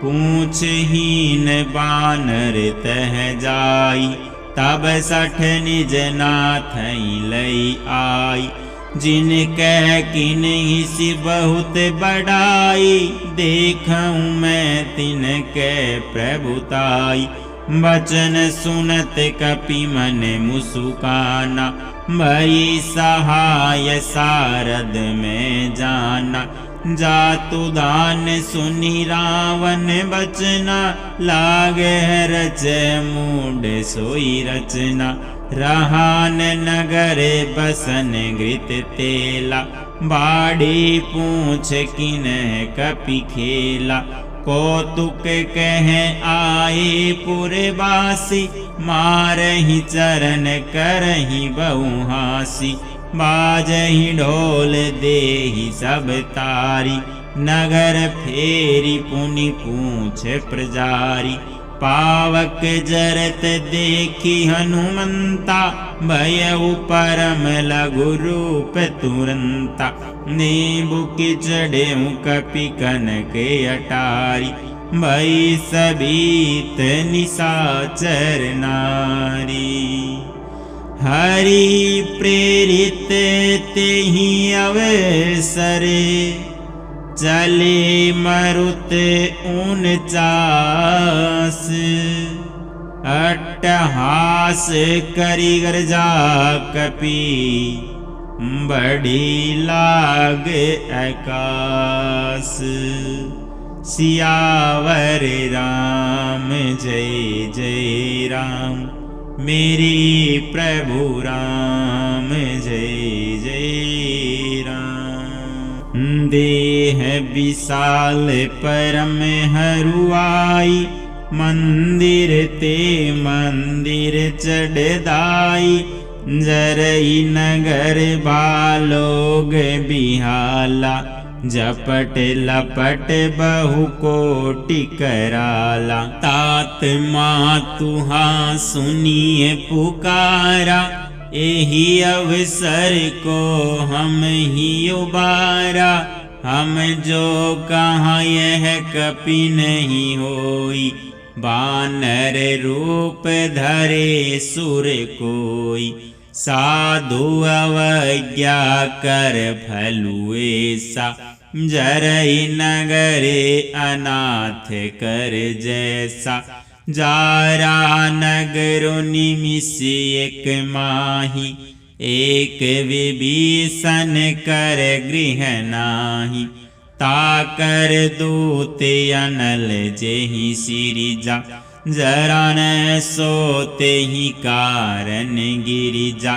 पूछहीन बानर तह जाई, तब सठ निज नाथई लई आई। जिनके किन्हीं बहुत बड़ाई, देखूं मैं तिनके प्रभुताई। बचन सुनत कपि मन मुसुकाना, भई सहाय सारद में जाना। जातु दान सुनि रावण बचना, लागे रच मूड सोई रचना। रहान नगर बसन घृत तेला, बाड़ी पूछ किन्ह कपि खेला। कौतुक कह आए पुरवासी, मारहि चरण करहि बहु हासी। बाजहि ढोल देहि सब तारी, नगर फेरी पुनि पूछ प्रजारी। पावक जरत देखी हनुमंता, भयउ परम लघु रूप तुरंता। नीबुकि चढ़ेउ कपि कनक अटारी, भई सबीत निशाचर नारी। हरि प्रेरित तेहि अवसरे, चले मरुत 49। अट्टहास करि गर्जा कपि, बड़ी लाग आकाश। सियावर राम जय जय राम, मेरी प्रभु राम जय जय राम। देह विशाल परम हरुआई, मंदिर ते मंदिर चढ़दाई। जरई नगर बालोग बिहाला, झपट लपट बहु कोटि कराला। तात मातुहा सुनिए पुकारा, एहि अवसर को हम ही उबारा। हम जो कहाँ यह कपि नहीं होई, बानर रूप धरे सुर कोई। साधु अवज्ञा कर फलुए सा, जरई नगरे अनाथ कर जैसा। जारा नगरो निमिष एक माही, एक विभीषण कर गृह नाही। ताकर दूते अनल जेहि सिरिजा, जरा न सोते ही कारण गिरिजा।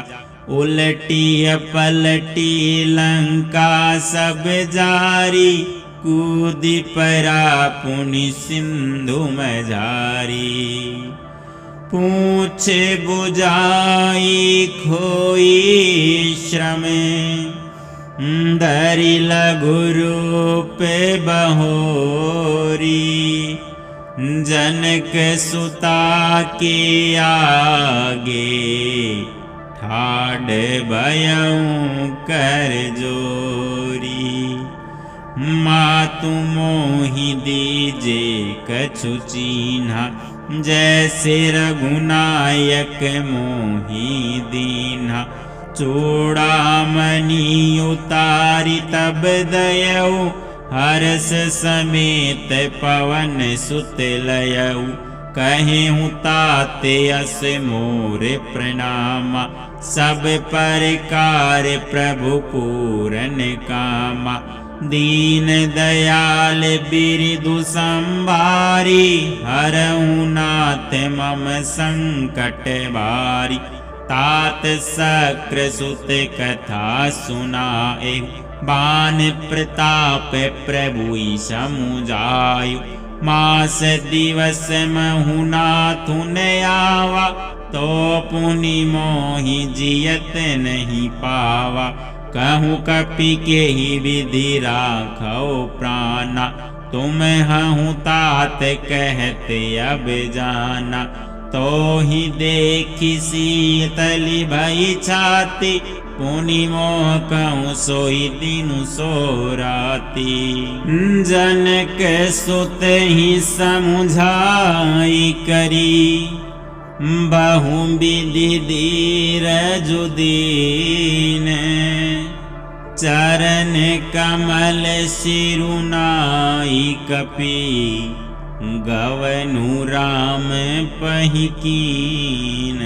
उलटी पलटी लंका सब जारी, कूदि परा पुनि सिंधु मझारी। पूछ बुझाई खोई श्रम, धरि लघु रूप बहोरी। जनक सुता के आगे, ठाड़ भयउ कर जोरी। मातु मोहि दीजे कछु चीन्हा, जैसे रघुनायक मोहि दीन्हा। चूड़ामणि उतारी तब दयऊ, हर्ष समेत पवन सुत लयऊ। कहेहूँ ताते अस मोर प्रणामा, सब परकार प्रभु पूरन कामा। दीन दयाल बिरधु संभारी, हरहु नाथ मम संकट भारी। तात शक्र सुत कथा सुनाए, बान प्रताप प्रभुई समुझायु। मास दिवस महु नाथु न आवा, तो पुनि मोहि जियत नहीं पावा। कहूँ कपि के ही विधि राखो प्राणा, तुम हूँ तात कहते अब जाना। तो ही देखी शीतली भई छाती, पुनि मोह कहूँ सोई दिनु सो राती। जनक सुत ही समुझाई करी, बहु विधि धीरज दीन। चरण कमल सिरुनाई कपि, गवनु राम पहि कीन।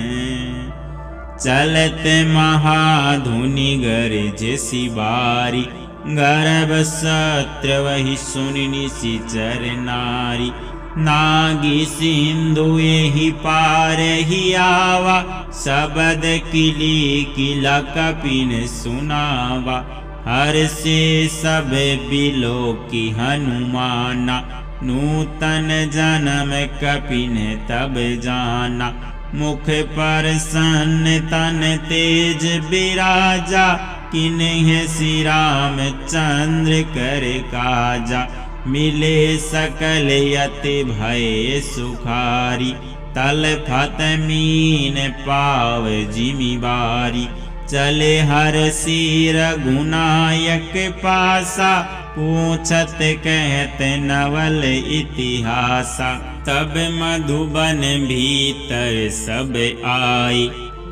चलत महाधुनि गरज सिबारी, गर्भ सत्र वही सुनि निशिचर नारी। नागी सिंधु एहि पार ही आवा, शबद किली किला कपिन सुनावा। हर से सब बिलो की हनुमाना, नूतन जन्म कपिन तब जाना। मुख पर सन तन तेज बिराजा, किन्ह श्री राम चंद्र कर काजा। मिले सकल यति भय सुखारी, तल फत मीन पाव जिमि बारी। चले हर सी रघुनायक पासा, पूछत कहत नवल इतिहासा। तब मधुबन भीतर सब आई,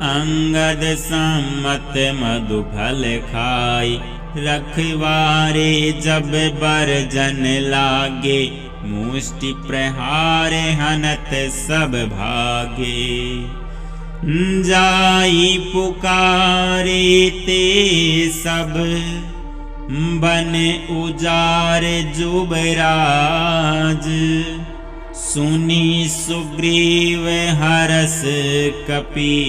अंगद सम्मत मधु फल खाई। रखवारे जब बरजन लागे, मुष्टि प्रहार हनत सब भागे। जाई पुकारे ते सब, बन उजार जुबराज। सुनी सुग्रीव हरस कपि,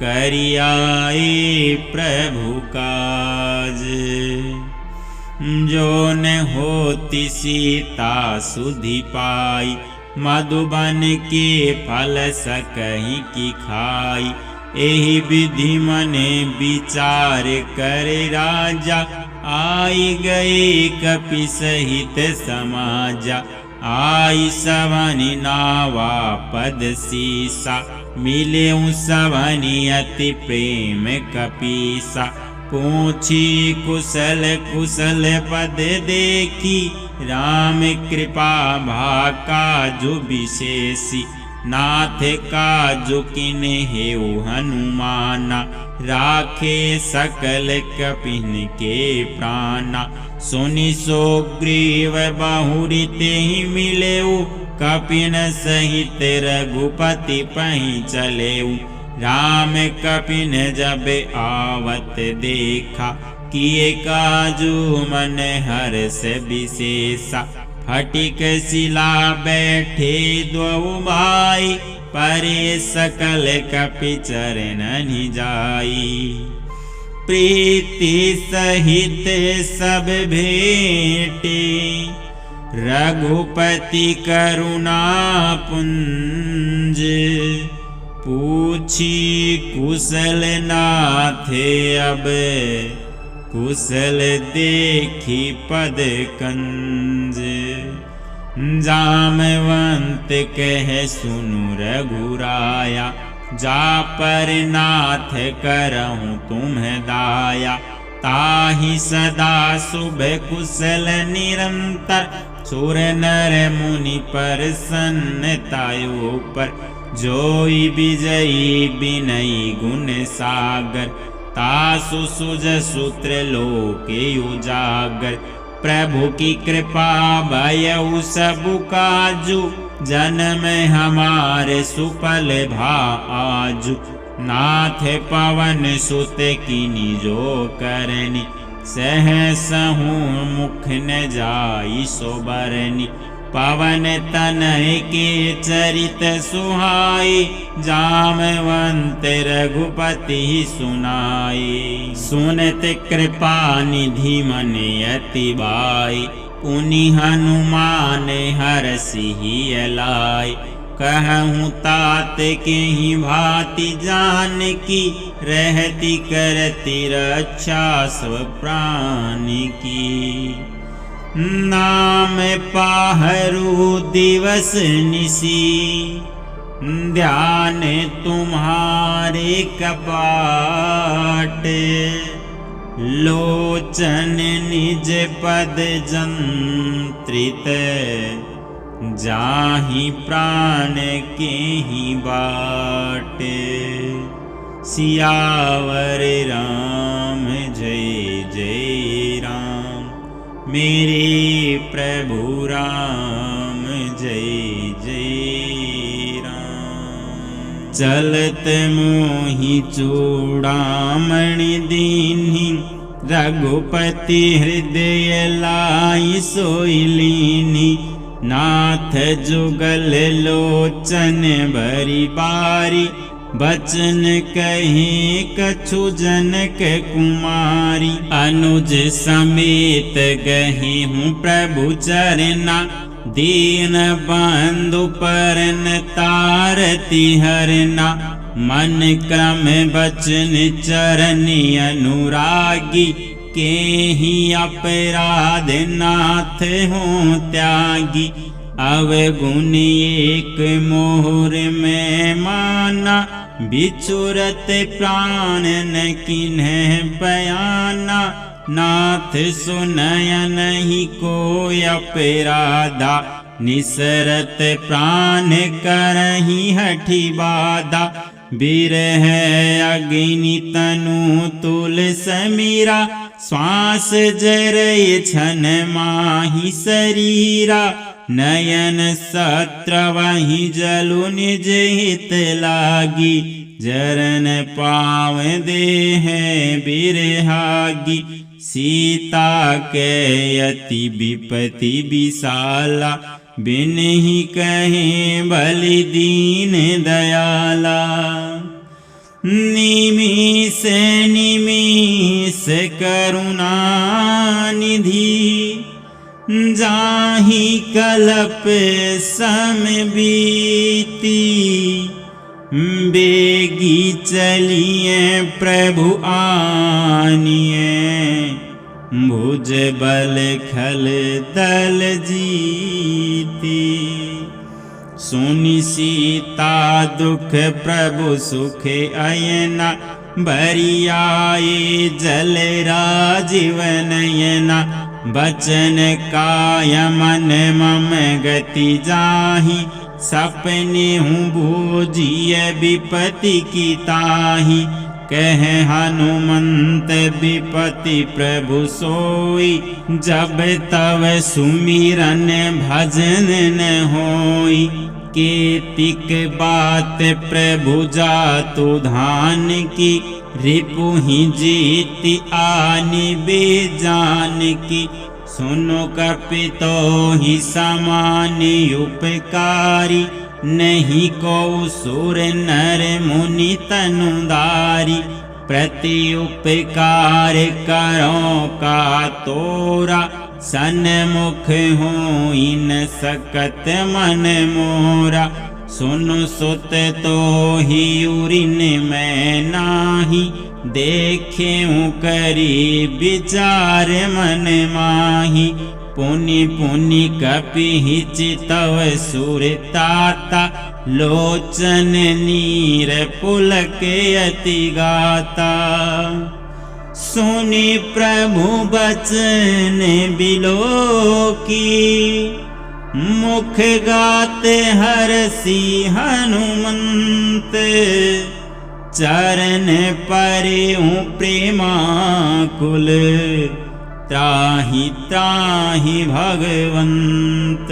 करियाए प्रभु काज। जो न होती सीता सुधि पाई, मधुबन के फल सकहि की खाई। एहि विधि मने विचार कर राजा, आई गए कपि सहित समाजा। आई सवनि नावा पद सीसा, मिले सवनि अति प्रेम कपीसा। पूछी कुशल कुशल पद देखी, राम कृपा काजु विशेषी। नाथ काजु किन्हेउ हनुमाना, राखे सकल कपिन के प्राणा। सुनि सुग्रीव बहुरी तेहि मिलेउ, कपिन सहित रघुपति पहि चलेउ। राम कपिन जब आवत देखा, किए काजू मन हर्ष विशेषा। फटिक शिला बैठे द्वौ भाई, परे सकल कपि चरणनि जाई। प्रीति सहित सब भेटे, रघुपति करुणा पुंज। पूछी कुशल नाथे अब, कुशल देखी पद कंज। जामवंत कह सुनु रघुराया, जा पर नाथ करहूँ तुम्हें दाया। ताहि सदा शुभ कुशल निरंतर, सुर नर मुनि पर सन्नतायो पर। जोई विजयी विनयी गुण सागर, तासु सुज सूत्र लोके उजागर। प्रभु की कृपा भयउ सबु काजु, जन्म हमारे सुफल भा आजु। नाथ पवन सुत किनि जो करनी, सहसहु मुख न जाई सो बरनी। पवन तनय के चरित सुहाई, जामवंत रघुपति सुनाई। सुनत कृपा निधि मन अति बाई, पुनि हनुमान हरषि अलाई। कहूँ तात के ही भांति जान की, रहती करती रक्षा स्व प्राण की। नाम पाहरू दिवस निसी, ध्यान तुम्हारे कपाट। लोचन निज पद जंत्रित, जाहि प्राण के ही बाट। सियावर राम जय जय राम, मेरे प्रभु राम जय जय राम। चलत मोहि चूड़ामणि दीन्हि, रघुपति हृदय लाई सोई लीन्हि। नाथ जुगल लोचन भरी बारी, बचन कहे कछु जनक कुमारी। अनुज समेत गही हूँ प्रभु चरना, दीन बंधु परन तारति हरना। मन क्रम बचन चरनि अनुरागी, के ही अपराध नाथ हो त्यागी। अवगुण एक मोहर में माना, बिछुरत प्राण न किन्ह बयाना। नाथ सुनय नहीं कोई अपराधा, निसरत प्राण करहि हठि बाधा। बिरह अग्नि तनु तुल समीरा, श्वास जरय छन माहि शरीरा। नयन सत्रवहि जलु निज हित लागी, जरन पाव देह बिरहागी। सीता के अति विपति विशाला, बिनहि कहे बलि दीन दयाला। निमिष निमिष करुणा निधि, जाहि कल्प सम बीती। बेगी चलिए प्रभु आनिए, भुज बल खल दल जीती। सुनि सीता दुख प्रभु सुख अयना, बरियाए जल राजीव नयना। बचन काय मन मम गति जाहि, सपने हूँ बूझिय विपति की ताहि। कह हनुमंत विपति प्रभु सोई, जब तब सुमिरन भजन न होई। केतिक बात प्रभु जातु धान की, रिपुहि जीति आनि बेजान की। सुनो कपितो ही समानि उपकारी, नहीं को सुर नर मुनि तनुदारी। प्रति उपकार करो का तोरा, सन्मुख होई न सकत मन मोरा। सुनु सुत तो ही उरिन मैं नाही, देखें करी विचार मन माही। पुनि पुनि कपि चितव सुर ताता, लोचन नीर पुलक अति गाता। सुनि प्रभु बचन बिलो की, मुख गाते हरसी हनुमंत। चरण परेऊ प्रेमाकुल, त्राहि त्राहि भगवंत।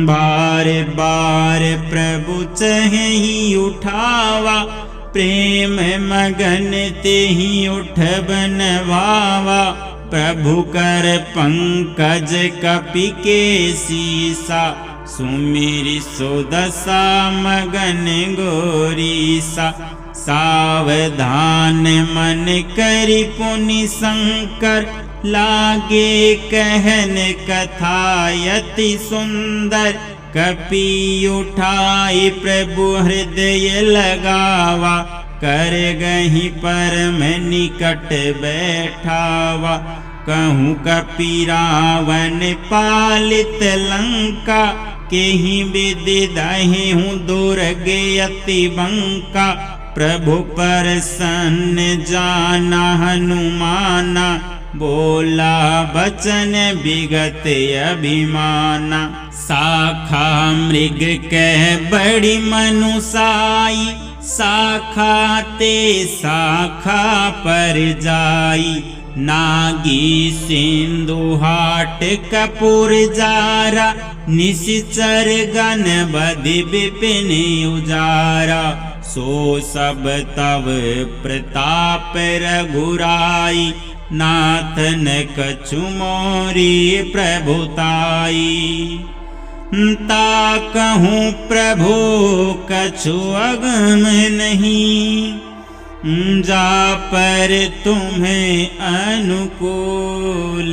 बार बार प्रभु चहि उठावा, प्रेम मगन तेहि उठ बनवावा। प्रभु कर पंकज कपि के सीसा, सुमिरि सुदशा मगन गोरीसा। सावधान मन करि पुनि शंकर, लागे कहन कथा यति सुंदर। कपि उठाई प्रभु हृदय लगावा, कर गही परम निकट बैठावा। कहूँ कपि रावण पालित लंका, केहि विधि दहिहूँ दुर्ग अति बंका। प्रभु प्रसन्न जाना हनुमाना, बोला बचन विगत अभिमाना। शाखा मृग कह बड़ी मनुसाई, शाखा ते शाखा पर जाई। नागी सिंधु हाट कपूर जारा, निशिचर गण बधि विपिन उजारा। सो सब तव प्रताप रघुराई, नाथन कछु मोरी प्रभुताई। ता कहूँ प्रभु कछु अगम नहीं, जा पर तुम्हें अनुकूल।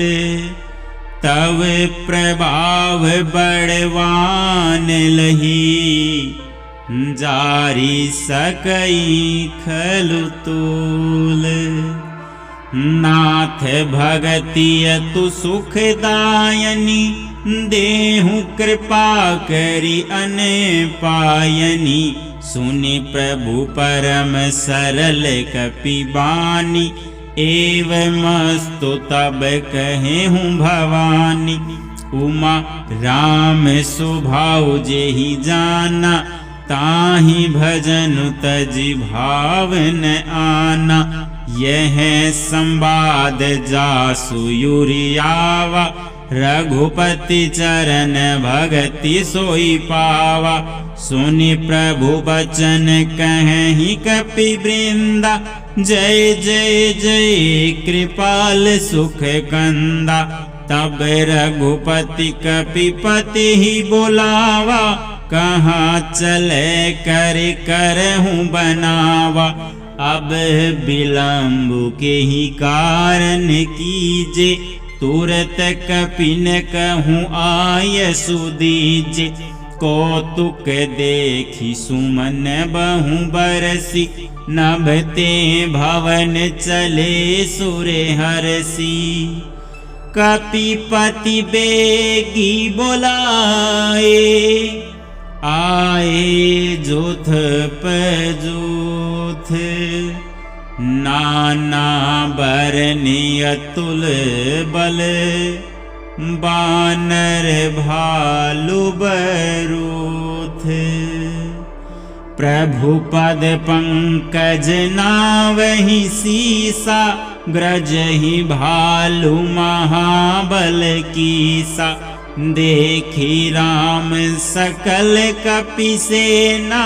तव प्रभाव बड़वान लही, जारी सकई खलु तूल। नाथ भगति अतु सुखदायनी, देहु कृपा करी अन पायनी। सुनि प्रभु परम सरल कपि बानी, एवमस्तु तब कहेहूँ भवानी। उमा राम स्वभाव जेहि जाना, ताहि भजनु तजि भाव न आना। यह संवाद जासु युरियावा, रघुपति चरण भगति सोई पावा। सुनि प्रभु बचन कहि कपि वृंदा, जय जय जय कृपाल सुख कंदा। तब रघुपति कपिपति ही बोलावा, कहाँ चले कर करहूँ बनावा। अब विलम्ब के ही कारण कीजे, तुरत कपिन कहूँ आय सुदीजे। कौतुक देखी सुमन बहु बरसी, नभते भवन चले सुरे हरसी। कपिपति बेगी बोलाए, आए जोथ पजूथ। नाना बरनि अतुल बल, बानर भालु बरूथ। प्रभु पद पंकज नावहि सीसा, ग्रजहि भालु महाबल कीसा। देखी राम सकल कपि सेना,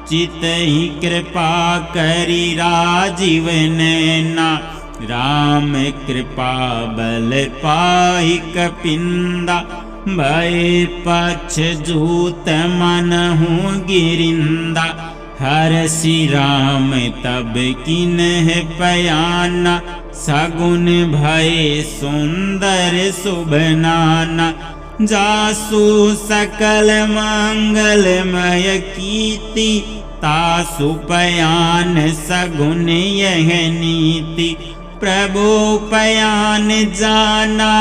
चितहि कृपा करि राजीव नैना। राम कृपा बल पाहि कपिंदा, भय पक्ष जूत मनहु गिरिंदा। हरसि राम तब किन्ह पयाना, सगुन भय सुंदर शुभ नाना। जासु सकल मंगलमय कीर्ति, तासु पयान सगुन यह नीति। प्रभु पयान जाना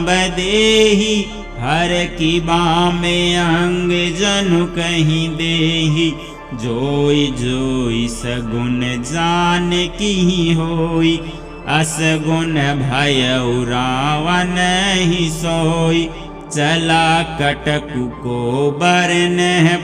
बदेही, हर की बामे अंग जनु कहीं देही। जोई जोई सगुन जान की होई, असगुन भयउ रावण ही सोई। चला कटकु को बरन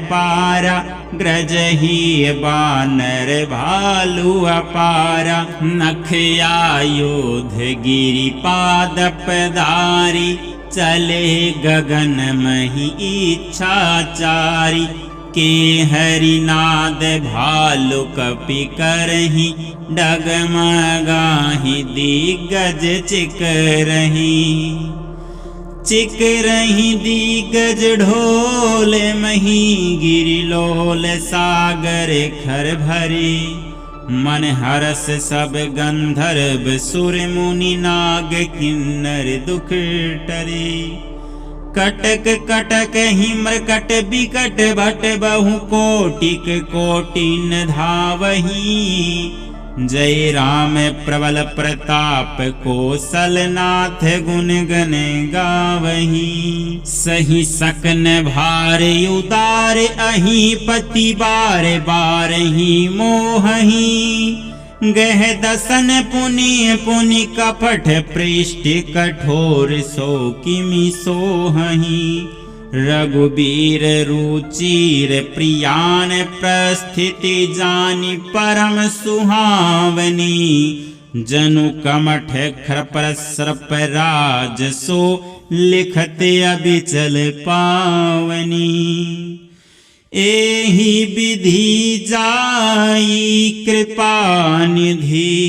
पारा, ग्रजही बानर भालु अपारा। नखयायोध गिरि पाद पदारी, चले गगन मही इच्छाचारी। के हरिनाद भालु कपि करही, डगमगाहि दिग्गज चिकरही। चिकरही दिग्गज ढोल मही, गिरिलोल सागर खर भरी। मन हरस सब गंधर्व सुर मुनि नाग किन्नर दुख टरी। कटक कटक हिमकट बिकट भट बहु कोटिक कोटिन धावही। जय राम प्रबल प्रताप कौशलनाथ गुण गण गावही। सही सकन भार उतार अहि पति बार बार ही मोहही। गह दसन पुनि पुनि कपट पृष्ठ कठोर सो किमि सोहहि। रघुबीर रुचिर प्रियान प्रस्थिति जानि परम सुहावनी। जनु कमठ खरपर सरप राज सो लिखत अबिचल पावनी। एहि विधि जाई कृपा निधि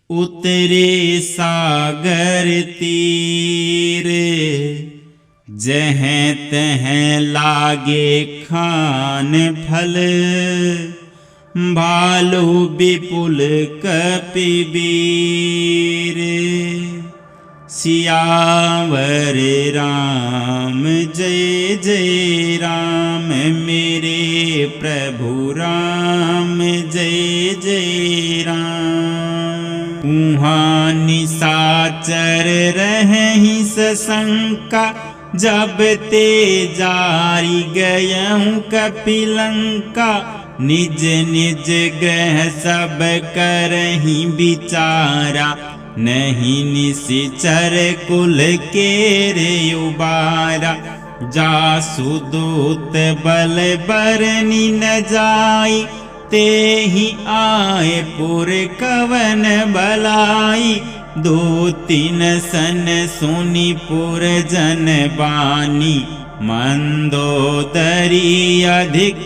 उतरे सागर तीर। जहाँ तहाँ लागे खान फल भालु विपुल कपिवीर। सियावर राम जय जय राम मेरे प्रभु राम जय जय राम। उहाँ निशाचर रहहि सशंका जब ते जारी गयहूँ कपिलंका। निज निज गह सब करहि विचारा नहीं निशिचर कुल के रे उबारा। जासु दूत बल बरनी न जाई ते ही आए पुर कवन बलाई। दो तीन सन सुनी पुर जन बानी मंदोदरी अधिक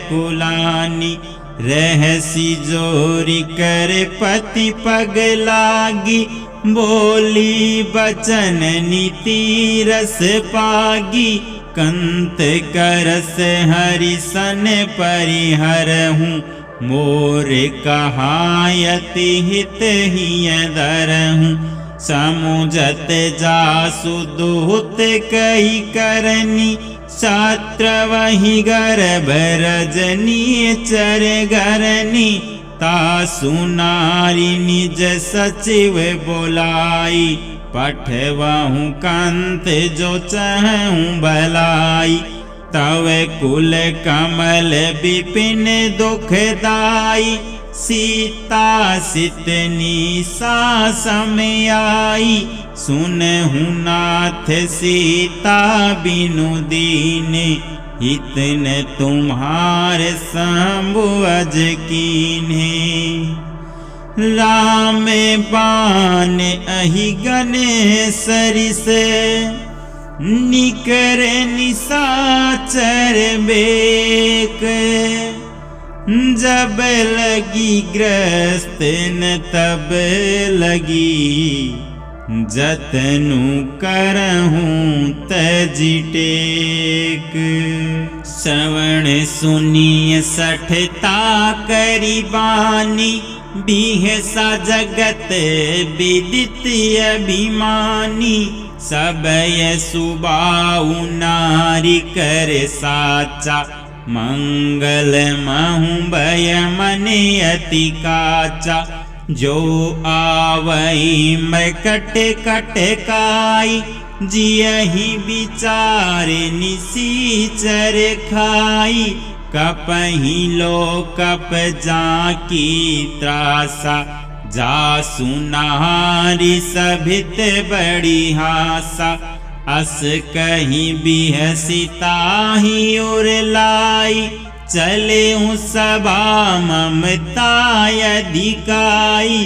कुलानी। रहसी जोरी कर पति पग लागी बोली बचन नीति रस पागी। कंत करस हरि सन परिहरहूँ मोर कहायति हित हिय धरहूँ। समुझत जासु दूत कही करनी छात्र वही गर्भ रजनी चर गरनी। तासु नारी निज सचिव बोलाई पठवहूँ कांत जो चाहूँ भलाई। तव कुल कमल विपिन दुखदाई सीता सितनी सा समय आई। सुनहु नाथ सीता बिनु दीन इतन तुम्हारे शंभु अज कीन्हे। राम बान अहि गणेश से निकर निशाचर बेक। जब लगी ग्रस्त न तब लगी जतनु करहूँ तजि टेक। श्रवण सुनिय सठता करी बानी बीह सा जगत विदित अभिमानी। सबय सुबाऊ नारी कर साचा मंगल महु भय मन अति काचा। जो आवई मकट कट काई जियहि विचार निसीचर खाई। कपहि लो कप जाकी त्रासा जासु नारी सभित बड़ी हासा। अस कहीं बिहसिता ही उर लाई चले सभा ममता अधिकाई।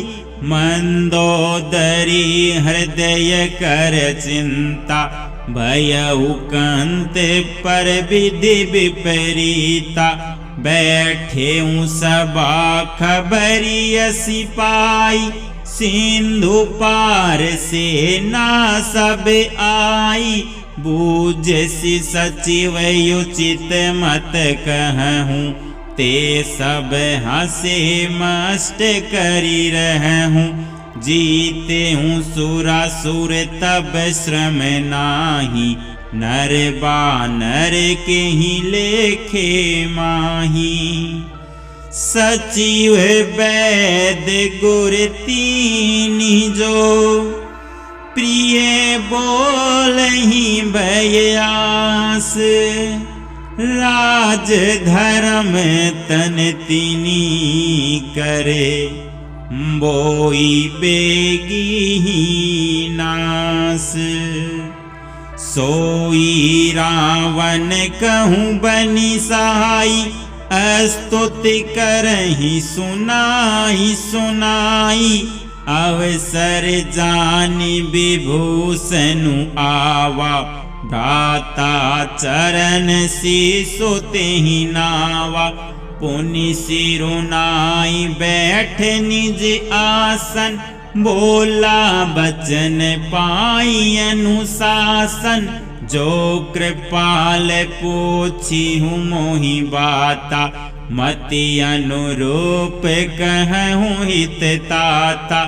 मंदोदरी हृदय कर चिंता भयउ कंत पर विधि विपरीता। बैठे सभा खबरी सिपाई सिंधु पार से ना सब आई। बूझसी सचिव उचित मत कहूँ ते सब हंसे मस्त करी रहूँ। जीते हूँ सुरासुर तब श्रम नाही नर बानर के ही लेखे माही। सचिव वैद गुर तीनी जो प्रिय बोलहि बयास। राज धर्म तन तिनी करे बोई बेगी ही नास। सोई रावण कहूँ बनि सहाई स्तुति करहि सुनाई सुनाई। अवसर जानि विभूषणु आवा भ्राता चरण शीशु तेहि नावा। पुनि सिरुनाई बैठ निज आसन बोला बचन पाई अनुशासन। जो कृपाल पूछी हूँ मोहि बाता मति अनुरूप कहूँ हित ताता।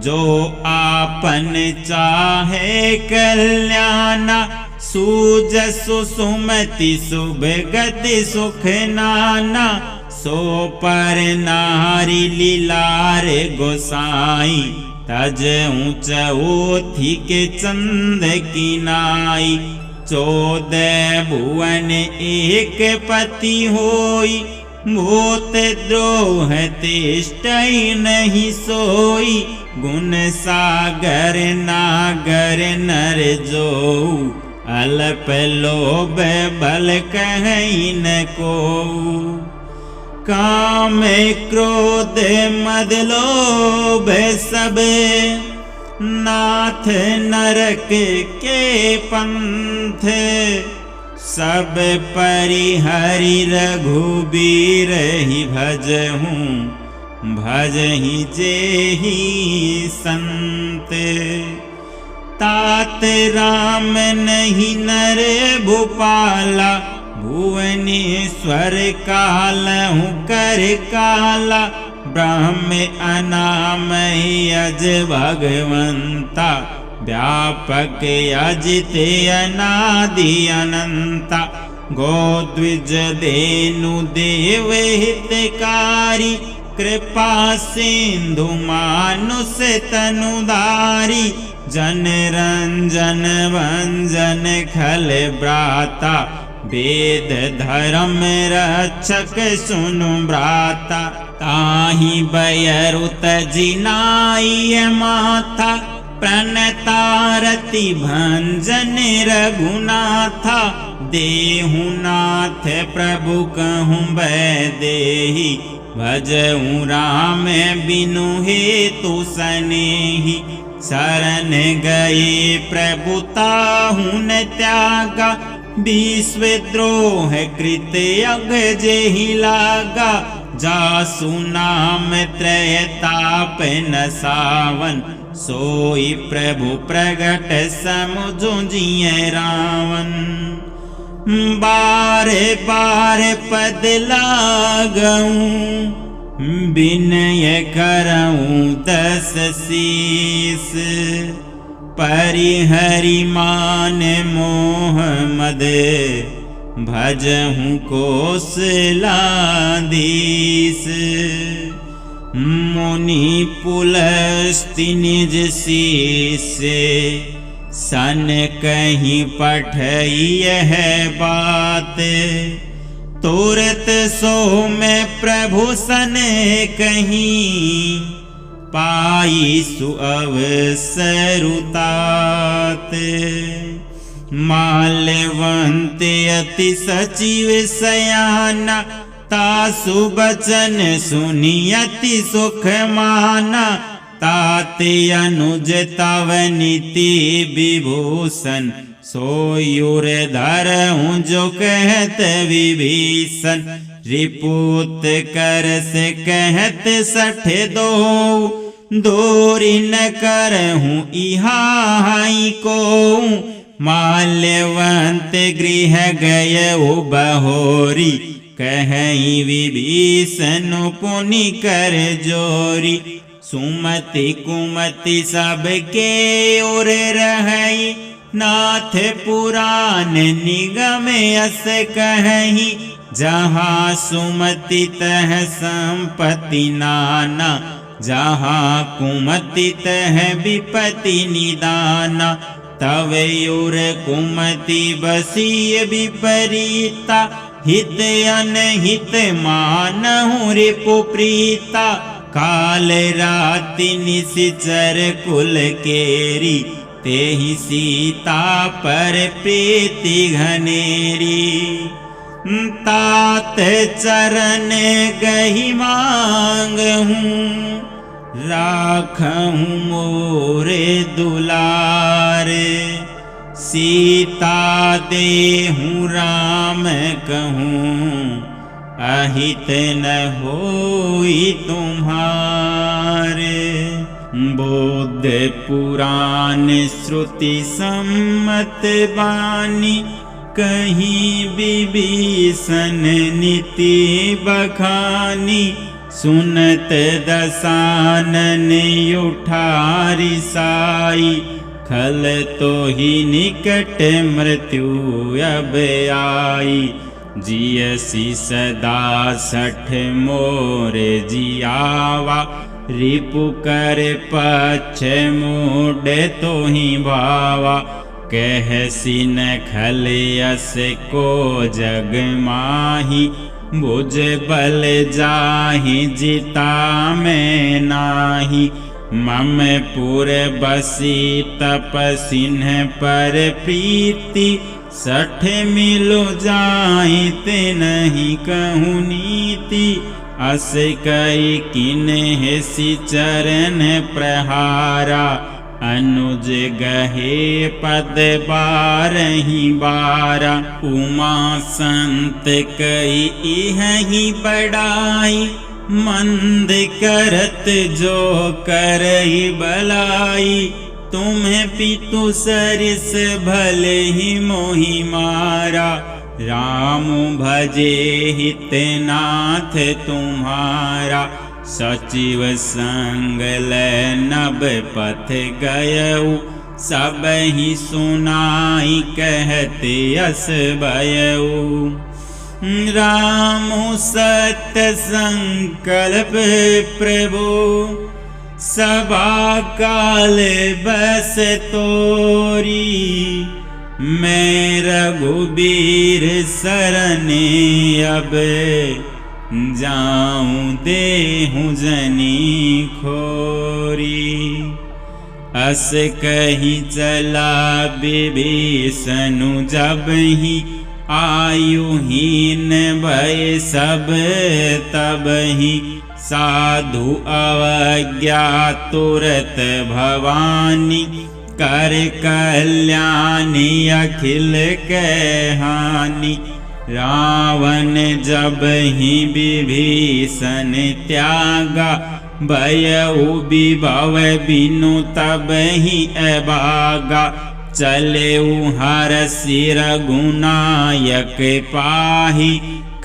जो आपन चाहे कल्याणा सूजसु सुमति शुभ गति सुख नाना। सो पर नारी लीलार गोसाई तज ऊंच ओथी के चंद की नाई। 14 भुवन एक पति होई भूत द्रोह तिष्ठई नहीं सोई। गुण सागर नागर नर जो अल्प लोभ बल कहीं न को। काम क्रोध मद लोभ सब नाथ नरक के पंथ। सब परिहरि रघुबीर ही भजहूँ भजहि जेहि संत। तात राम नहीं नर भूपाला भुवनेश्वर कालहु कर काला। ब्रह्म अनामय अज भगवंता व्यापक अजित अनादि अनंता। गोद्विज धेनु देव हितकारी कृपा सिंधु मानुष तनुधारी। जन रंजन भंजन खल भ्राता वेद धर्म रक्षक सुनु भ्राता। ताहि बयरुत जिनाई माथा प्रणतारति भंजन रघुनाथा। देहु नाथ प्रभु कहूँ वैदेही भजऊँ राम बिनु हेतु सनेही। शरण गए प्रभु ताहु न त्यागा विश्वद्रोह कृत अग जेहि लागा। जासु नाम त्रयताप न सावन सोई प्रभु प्रगट समुझ जिय रावण। बार बार पद लागऊँ विनय करऊँ 10 शीस। परिहरि मान मोह मद भजहूँ कोसलाधीश। मुनि पुलस्ति निज शीस सन कहीं पठई है बात। तुरत सो में प्रभु सन कहीं पाई सुअवसरुतात। माल्यवंत अति सचिव सयाना तासु बचन सुनि अति सुख माना। ताते अनुज तव नीति विभूषण सोयुर धरऊँ जो कहत विभीषण। रिपुत कर से कहत 62 दोरी न करहूँ इहाई को। माल्यवंत गृह गय बहोरी कहीं विभीषण पुनि कर जोरी। सुमति कुमति सबके ओर रहई नाथ पुराण निगम अस कहीं, जहाँ सुमति तह संपत्ति नाना, जहाँ कुमति तह विपत्ति निदाना। तव युर कुमति बसी विपरीता, हित अनहित मानहु रिपु प्रीता। काल राति निशिचर कुल केरी, तेहि सीता पर प्रीति घनेरी। तात चरण गहि मांगहूँ, राखहूँ मोरे दुलार। सीता देहूँ राम कहूँ, अहित न होई तुम्हारे। बुद्ध पुराण श्रुति सम्मत बानी, कहीं विभीषण नीति बखानी। सुनत दसानन उठारी साई, खल तो ही निकट मृत्यु अब आई। जियसी सदा 60 मोरे जियावा, रिपु कर पक्ष मूड तो ही भावा। कहसी न खल यस को जग माही, बुझ बल जाहि जिता में नाही। मम पुर बसी तपसिन्ह पर प्रीति, 60 मिलो जाहि ते नहीं कहूँ नीति। अस कई किन्हेसि चरण प्रहारा, अनुज गहे पद 12 बारा। उमा संत कई इहि बड़ाई, मंद करत जो करई बलाई। तुम्हें पितु सरिस भले ही मोहि मारा, राम भजे हितनाथ तुम्हारा। सचिव संग लै नभ पथ गयऊ, सब ही सुनाई कहते यस भयऊ। राम सत्य संकल्प प्रभु, सभा काल बस तोरी। मैं रघुबीर सरने अब, जाऊं देहूं जनी खोरी। अस कही चला विभीषणु जब ही, आयुहीन भय सब तब ही। साधु अवज्ञा तुरत भवानी, कर कल्याणी अखिल कहानी। रावण जब ही विभीषण त्यागा, भयउ विभव बिनु तब ही अभागा। चले हरषि रघुनायक पाही,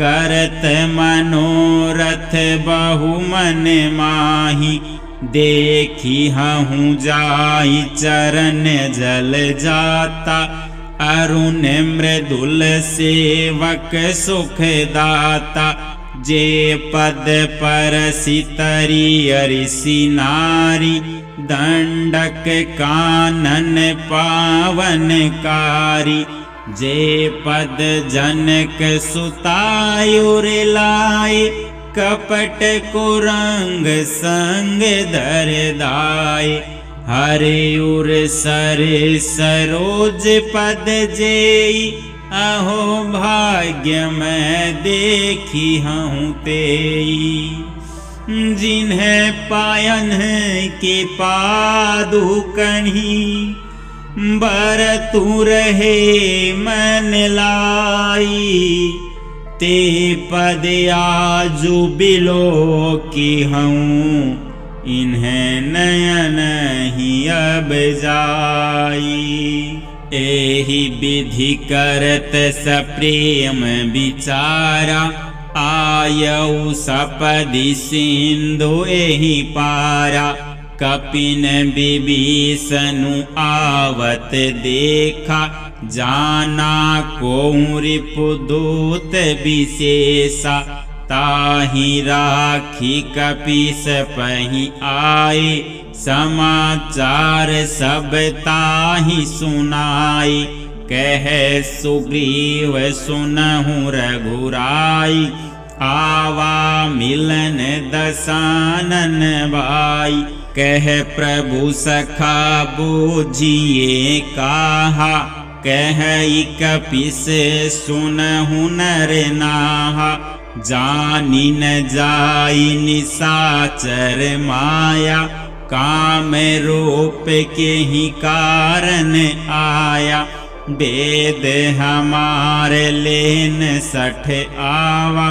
करत मनोरथ बहु मन माही। देखी हूँ जाई चरण जल जाता, अरुण मृदुल सेवक सुख दाता। जे पद परसि तरी अरिसि नारी, दंडक कानन पावनकारी। जे पद जनक सुतायुर लाए, कपट कुरंग संग धर दाए। हरिउर सर सरोज पद जेई, अहो भाग्य मैं देखी हूँ तेई। जिन्हें पायन के पादु कन्ही, बरतु रहे मन लाई। ते पद आजु बिलो की हूँ, इन्हें नयन ही अब जाई। एहि विधि करत सप्रेम विचारा, आयऊ सपदि सिंधु एहि पारा। कपिन विभीषनु आवत देखा, जाना कोउ रिपुदूत विशेषा। ताहि राखी कपीस पहि आए, समाचार सब ताहि सुनाई। कह सुग्रीव सुनहु रघुराई, आवा मिलन दसानन भाई। कह प्रभु सखा बूझिए काहा, कहि कपिस सुनहु नर नाहा। जानि न जाई निसाचर माया, काम रूप के ही कारण आया। वेद हमारे लेन सठ आवा,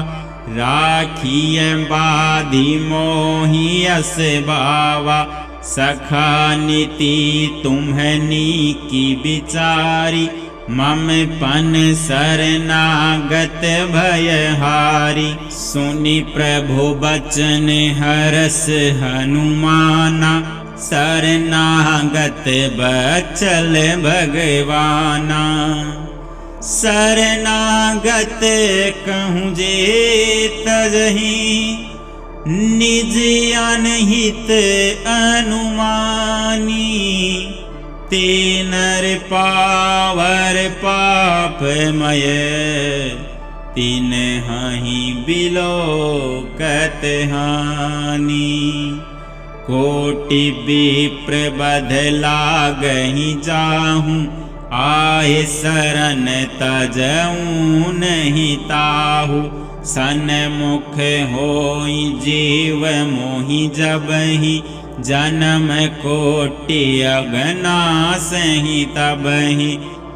राखिय बाधि मोहि अस बावा। सखा नीति तुम्हनी की विचारी, मम पन शरणागत भयहारी। सुनि प्रभु बचन हरस हनुमाना, शरणागत बचल भगवाना। शरणागत कहूँ जे तजहि, निज अनहित अनुमानी। ते नर पावर पापमय, तिन्हि बिलोकत हानि। कोटि विप्र बध लागहि जाहूँ, आए शरण तजऊँ नहीं ताहू। सन्मुख होई जीव मोहि जबहि, जन्म कोटि अगनासहि तबहि।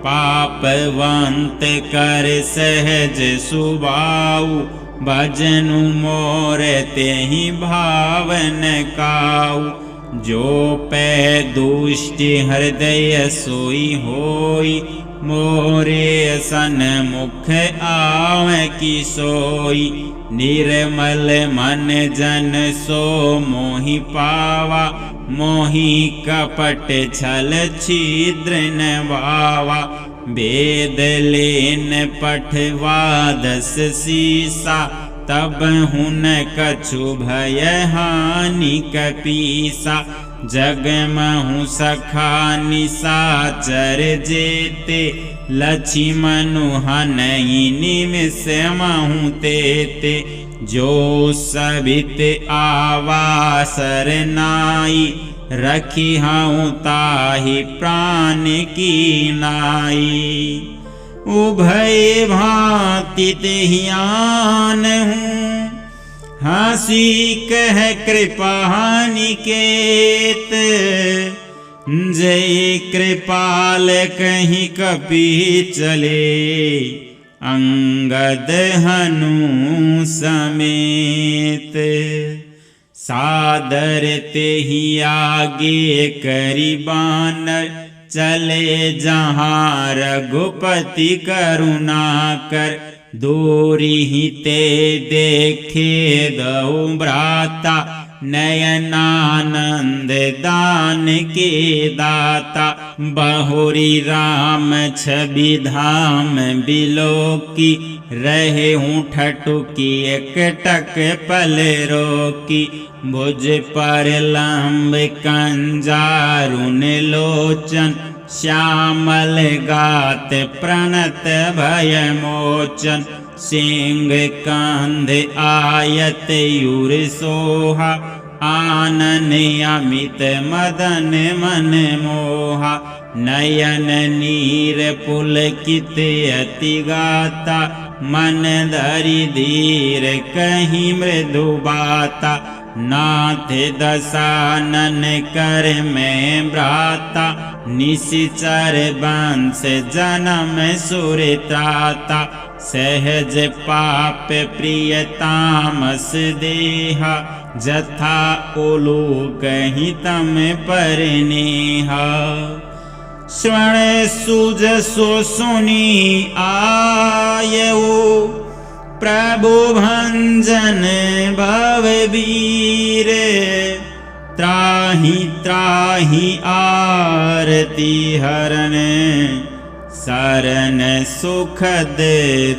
पापवंत कर सहज सुभाऊ, भजनु मोर तेहि भावन काऊ। जो पै दुष्टि हृदय सोई होई, मोरे सन्मुख आवे की सोई। निर्मल मन जन सो मोहि पावा, मोहि कपट छल छिद्र न वावा। वेद लेन पठवा 10 सीसा, तब हुन कछु भय हानि कपीसा। जगमहु सखा निसाचर जेते, लक्ष्मनु हनहि निमिष महु तेते। जो सबित आवा सरनाई, रखी हूँ ताहि प्राण की नाई। उभय भांति तेहि आनहूँ, हँसी कह कृपा निकेत। जय कृपाल कहीं कपि चले, अंगद हनु समेत। सादर तेहि आगे करि बानर, चले जहाँ रघुपति करुणा कर। दूरी ते देखे दो भ्राता, नयनानंद दान के दाता। बहुरी राम छवि धाम बिलोकी, रहे हूँ ठटुकी एकटक पल रोकी। भुज पर लंब कंजारुन लोचन, श्यामल गात प्रणत भय मोचन। सिंह कांध आयत युर सोहा, आनन अमित मदन मन मोहा। नयन नीर पुलकित अति गाता, मन धरि धीर कहीं मृदु बाता। नाथ दसानन कर में भ्राता, निशिचर वंश जन्म सुर त्राता। सहज पाप प्रिय तामस देहा, जथा ओलू कहीं तम पर नेहा। स्वर्ण सुज सो सुनी आयऊ, प्रभु भंजन भव वीर। त्राहि त्राहि आरती हरन, शरण सुखद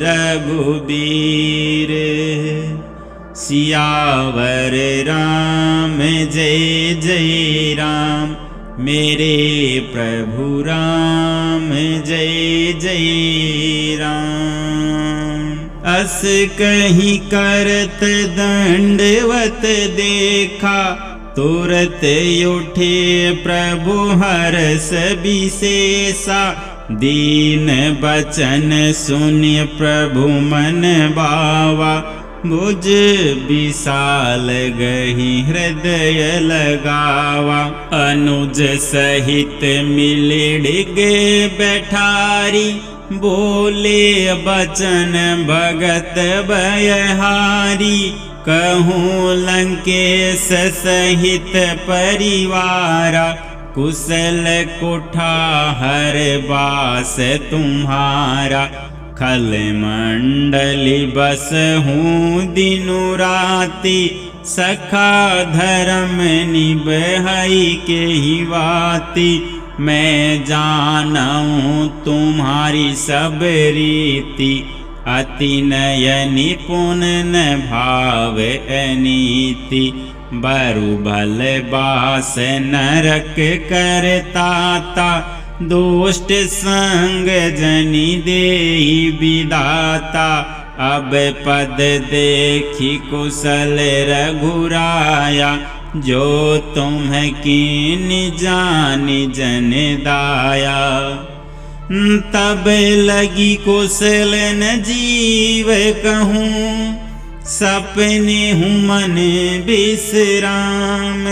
रघुबीर। सियावर राम जय जय राम, मेरे प्रभु राम जय जय राम। अस कहीं करत दंडवत देखा, तुरत उठे प्रभु हर्ष विशेषा। दीन बचन सुनि प्रभु मन भावा, भुज विशाल गहि हृदय लगावा। अनुज सहित मिले डिगे बैठारी, बोले बचन भगत भयहारी। कहूँ लंकेश सहित परिवारा, कुशल कुठार बास तुम्हारा। खल मंडली बस हूँ दिनु राति, सखा धर्म निभई के ही वाति। मैं जानूँ तुम्हारी सब रीति, अति नय निपुण न भाव अनीति। बरु भल बास नरक करताता, दुष्ट संग जनि देहि विदाता। अब पद देखी कुशल रघुराया, जो तुम कीन जानि जन दाया। तब लगी कुशल न जीव कहूँ, सपने हूँ मन विश्राम।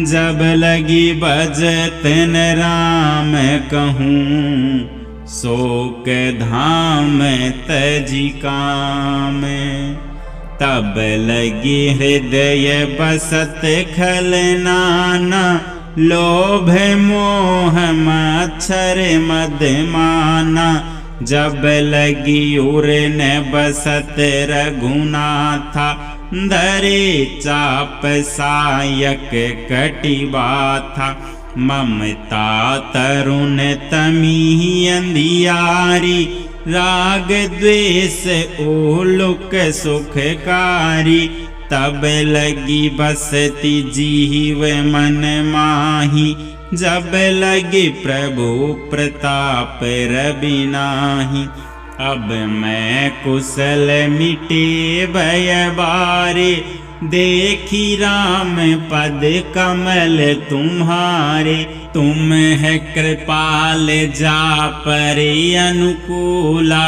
जब लगी बजत न राम कहूँ, शोक धाम तजी काम। तब लगी हृदय बसत खल नाना, लोभ मोह मच्छर मदमाना। जब लगी उर न बसत रघुनाथा, धरे चाप सायक कटिबाथा। ममता तरुण तमी अंधियारी, राग द्वेष ओलुक सुखकारी। तब लगी बसती जीव मन माही, जब लगी प्रभु प्रताप रवि नाही। अब मैं कुशल मिटे भय बारे, देखी राम पद कमल तुम्हारे। तुम है कृपाल जा पर अनुकूला,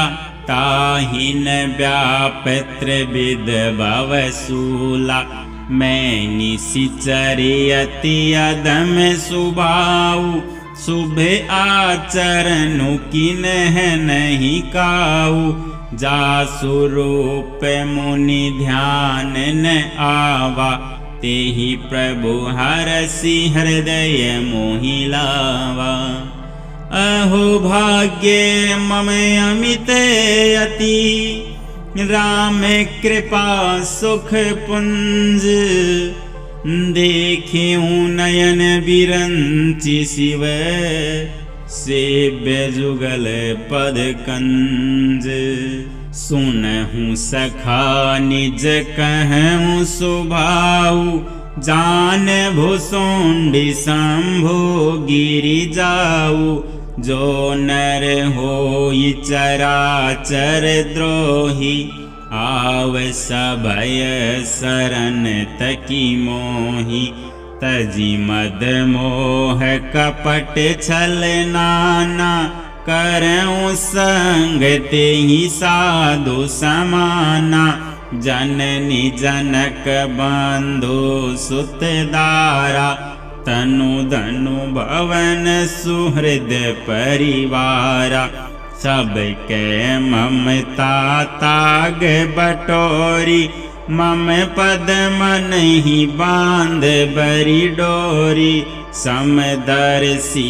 ताहि न व्यापत्र विद भवसूला। मैं निशिचर अति अदम सुभाऊ, शुभ आचरण किन्ह नहीं काऊ। जासु रूप मुनि ध्यान न आवा, तेहि प्रभु हरसि हृदय मोहि लावा। अहो भाग्य मम अमित अति, राम कृपा सुख पुंज। देखेऊँ नयन बिरंचि शिव, सेव्य जुगल पद कंज। सुनहूँ सखा निज कहूँ सुभाऊ, जान भुसुंडी शंभु गिरि जाऊ। जो नर होई चराचर द्रोही, आव सभय शरण तकी मोही। तजी मद मोह कपट छल नाना, करऊँ संग तेहि साधु समाना। जननी जनक बंधु सुत दारा, तनु धनु भवन सुहृद परिवारा। सबके ममता ताग बटोरी, मम पद मन ही बांध बरी डोरी। समदर्शी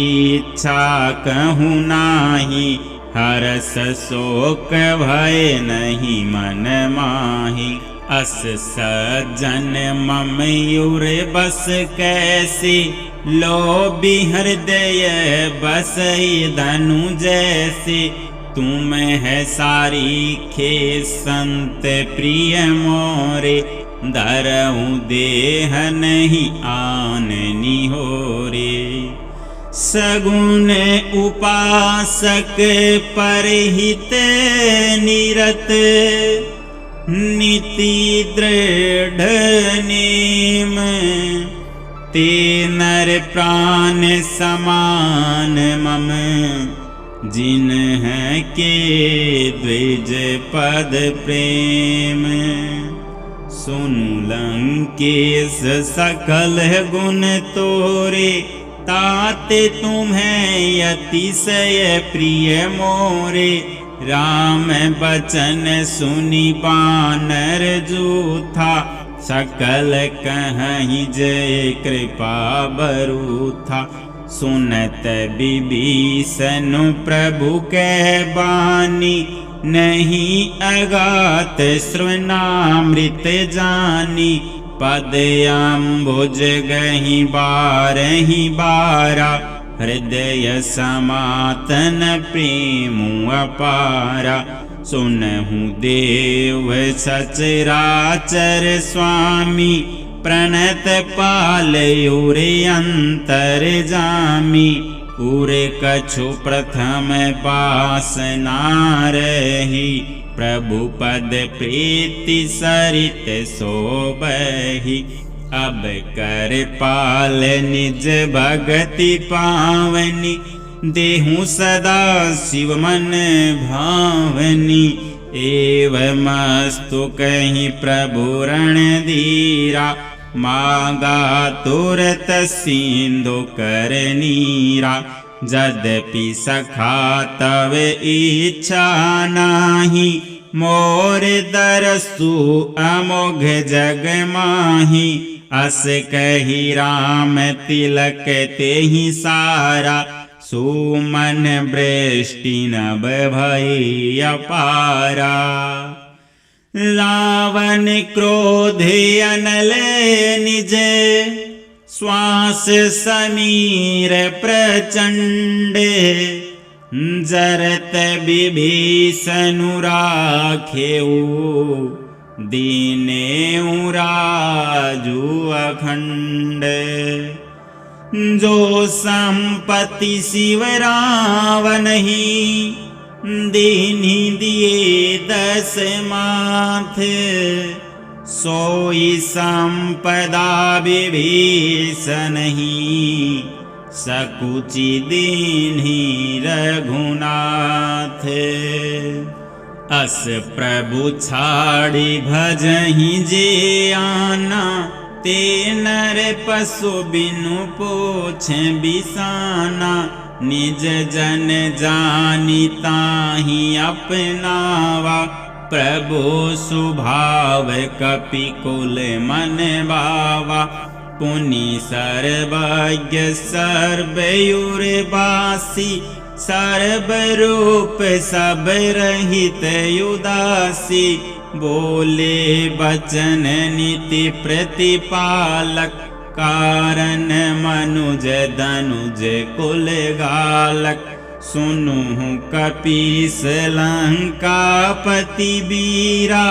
इच्छा कहूँ नाही, हरस शोक भय नहीं मन माही। अस सज्जन ममयूर बस कैसे, लोभी हृदय बसई धनु जैसे। तुम है सारी खे संत प्रिय मोरे, धरऊँ देह नहीं आननी हो रे। सगुण उपासक परहित निरत, नीति दृढ़ नेम। ते नर प्राण समान मम, जिन है के द्विज पद प्रेम। सुनु लंकेश सकल गुण तोरे, ताते तुम्हें अतिशय प्रिय मोरे। राम बचन सुनि बानर जूथा, सकल कहीं जय कृपा बरूथा। सुनत विभीषण प्रभु के बानी, नहीं अगात श्रवणामृत जानी। पद अम्बुज गहि बारहि बारा, हृदय समातन प्रेम अपारा। सुनहु देव सचराचर स्वामी, प्रणत पालयुरे अंतर जामी। उरे कछु प्रथम वासना रही, प्रभु पद प्रीति सरित सोबहि। अब कर पाल निज भगति पावनी, देहु सदा शिव मन भावनी। एवमस्तु कहीं प्रभु रणधीरा, मागा तुरत सिंधु कर नीरा। यद्यपि सखा तव इच्छा नाही, मोर दरसु अमोघ जग माही। अस कही राम तिलक तेहि सारा, सुमन वृष्टि नभ भई अपारा। रावण क्रोधे अनल निज, श्वास समीर प्रचंड। जरत विभीषण राखेऊ, दीनेऊ राजू अखंड। जो संपत्ति शिव रावण ही, दीन्ही दिए 10 माथ। सोई संपदा विभीषण ही, सकुचि दीन्ही रघुनाथ। अस प्रभु छाड़ी भजहि जे आना, ते नर पशु बिनु पोछे बिसाना। निज जन जानी ताहि अपनावा, प्रभु स्वभाव कपि कुल मन भावा। पुनि सर्वज्ञ सर्वयुर वासी, सर्वरूप सब रहित उदासी। बोले बचन नीति प्रतिपालक, कारण मनुज धनुज कुल गालक। सुनु कपीस लंकापति वीरा,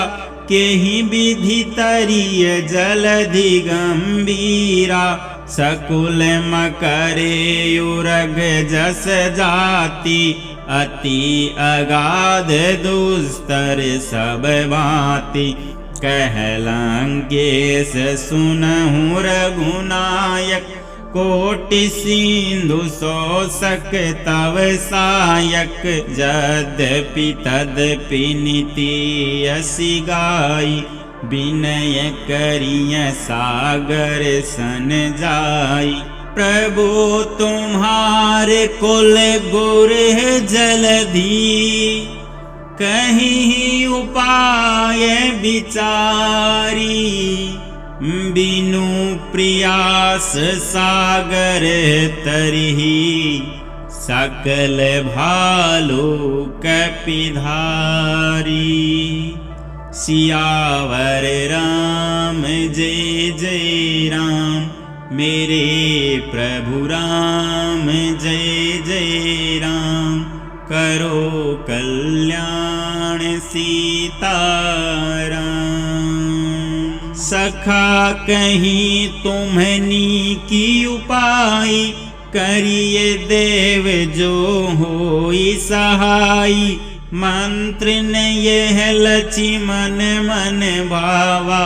केहि विधि तरिय जलधि गंभीरा। सकुल मकरे उरग जस जाति, अति अगाध दुस्तर सब भांति। कहलंकेश सुनहु रघुनायक, कोटि सिंधु शोषक तव सायक। यद्यपि तदपि नीति असी गाई, विनय करिय सागर सन जाई। प्रभु तुम्हारे कुल गुर जलधि, कहीं उपाय विचारी। बिनु प्रयास सागर तरही, सकल भालू कपिधारी। सियावर राम जय जय राम। मेरे प्रभु राम जय जय राम। करो कल्याण सीताराम। सखा कहीं तुम्हनी की उपाय, करिए देव जो होई सहाई। मंत्र न यह लक्ष्मण मन भावा,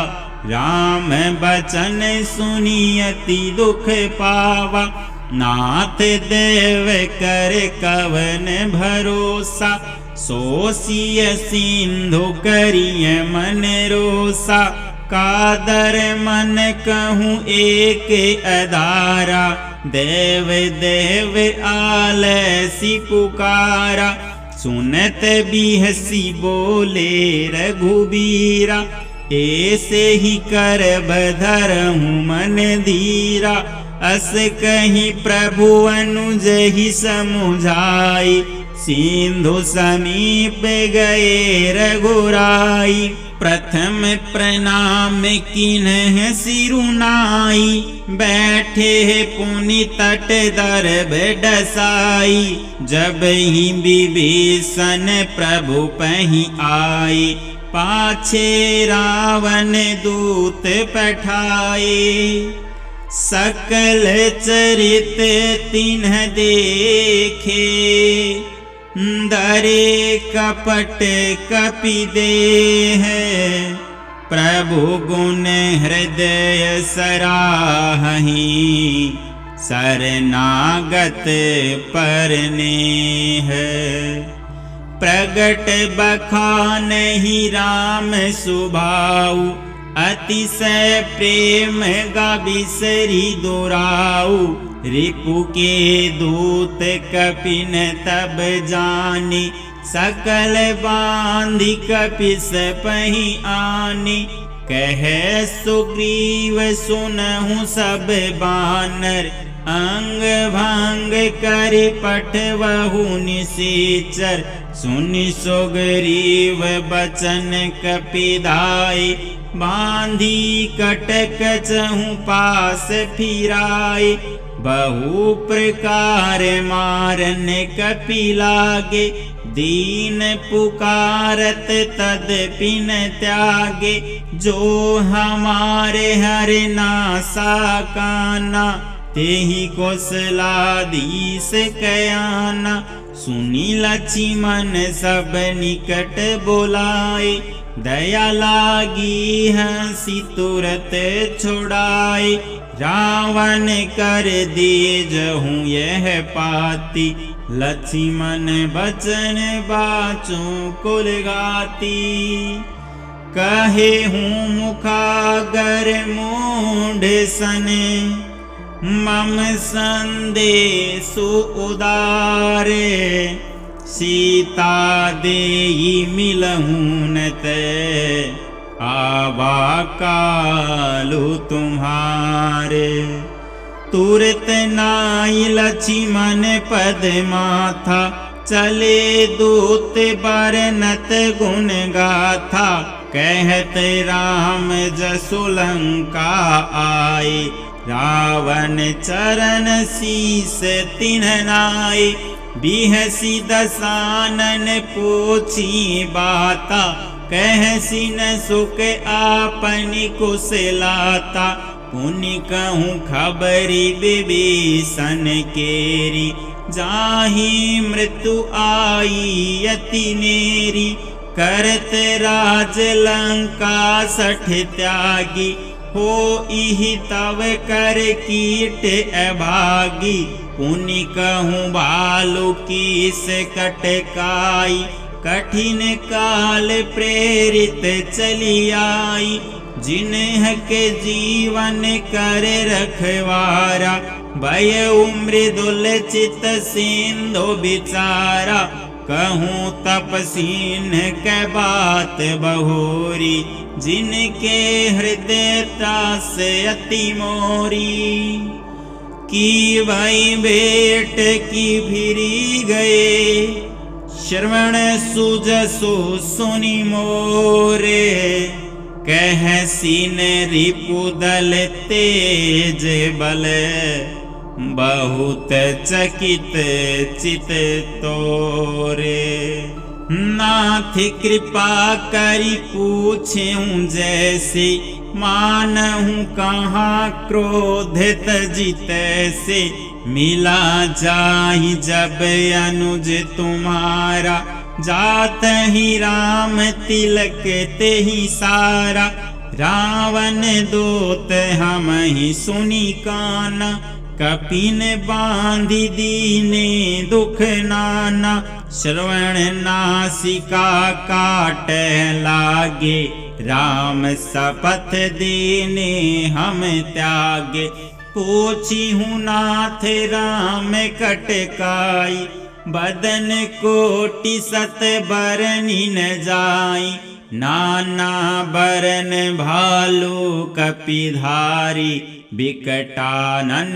राम बचन सुनी अति दुख पावा। नाथ देव कर कवन भरोसा, सोसिय सिंधु करिय मन रोसा। कादर मन कहूँ एक अधारा, देव देव आलसी पुकारा। सुनत भी हसी बोले रघुबीरा, ऐसे ही कर बधरहूँ मन धीरा। अस कहीं प्रभु अनुज ही समुझाई, सिंधु समीप गए रघुराई। प्रथम प्रणाम किन्ह सिरुनाई, बैठे पुनि तट दर्भ डसाई। जब ही विभीषण प्रभु पहीं आई, पाछे रावण दूत पठाए। सकल चरित तिन्ह देखे, दरे कपट कपि देह। प्रभु गुण हृदय सराहि, शरणागत परनेह। प्रगट बखानहि राम सुभाऊ, अतिशय प्रेम गा बिसरि दुराऊ। रिपु के दूत कपिन तब जानी, सकल बांधि कपिस पहीं आनी। कहे सुग्रीव सुनहु सब बानर, अंग भंग कर पठवहु निशाचर। सुनि सुग्रीव बचन कपिदाई, बांधी कटक चहु पास फिराई। बहु प्रकार मारन कपि लागे, दीन पुकारत तदपि न त्यागे। जो हमारे हर नासा काना, तेहि कौशलाधीश कयाना। सुनी लक्ष्मण सब निकट बोलाए, दया लागी हंसी तुरत छुड़ाए। रावण कर दीजहूँ यह पाती, लक्ष्मण बचन बाचों कुल गाती। कहे हूँ मुखागर मूढ़ सन, मम संदेशु उदारे। सीता देई मिलहूँ न ते, आवा कालु तुम्हारे। तुरत नाई लक्ष्मण पद माथा, चले दूत बरनत गुण गाथा। कहत राम जसु लंका आए, रावण चरण शीस तिन्ह नाई। बिहसी दसानन पूछी बाता, कहसी न सुख आपनि कुशलाता। पुनि कहूँ खबरी विभीषण केरी, जाहि मृत्यु आई अति नेरी। करत राज लंका सठ त्यागी, हो इहि तव कर कीट अभागी। पुनि कहूँ भालु कीस कटकाई, कठिन काल प्रेरित चली आई। जिन्ह के जीवन कर रखवारा, भय मृदुल चित सिंधु बिचारा। कहूँ तपसीन के बात बहोरी, जिनके हृदय त्रास अति मोरी। की भाई बेट की फिरी गए, श्रवण सुजसु सुनि मोरे, कह सीन रिपुदल तेज बल, बहुत चकित चित तोरे। नाथ कृपा करि पूछूं जैसे, मानहूँ कहाँ क्रोधित जितैसे। मिला जाहि जब अनुज तुम्हारा, जात ही राम तिलक तेहि सारा। रावण दूत हम ही सुनि काना, कपिन बांधि दीने दुख नाना। श्रवण नासिका काट लागे, राम शपथ देने हम त्यागे। पूछिहूँ नाथ राम कटकाई, बदन कोटि सत बरनि न जाई। नाना बरन भालू कपिधारी, बिकटानन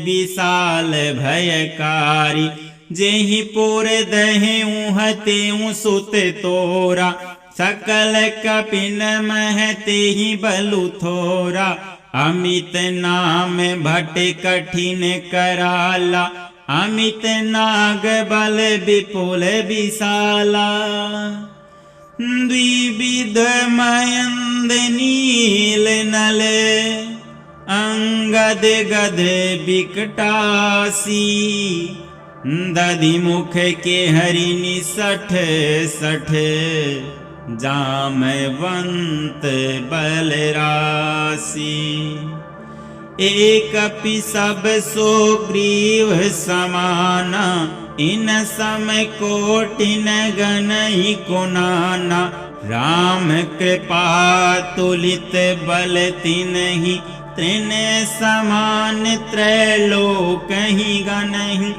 विशाल भयकारी। जेहि पुर दहेउ हतेउ सुत तोरा, सकल कपिन मह तेहि बलु थोरा। अमित नाम भट कठिन कराला, अमित नाग बल विपुल विशाला। द्विविध मयंद नील नल, अंगद गद बिकटासी। दधिमुख के हरिनि सठ सठ, जामवंत बलरासी। एक अपि सब सो ग्रीव समाना, इन सम कोटिन गनहि को नाना। राम कृपा तुलित बल तिन्हि, तृण समान त्रैलोक ही गनहि।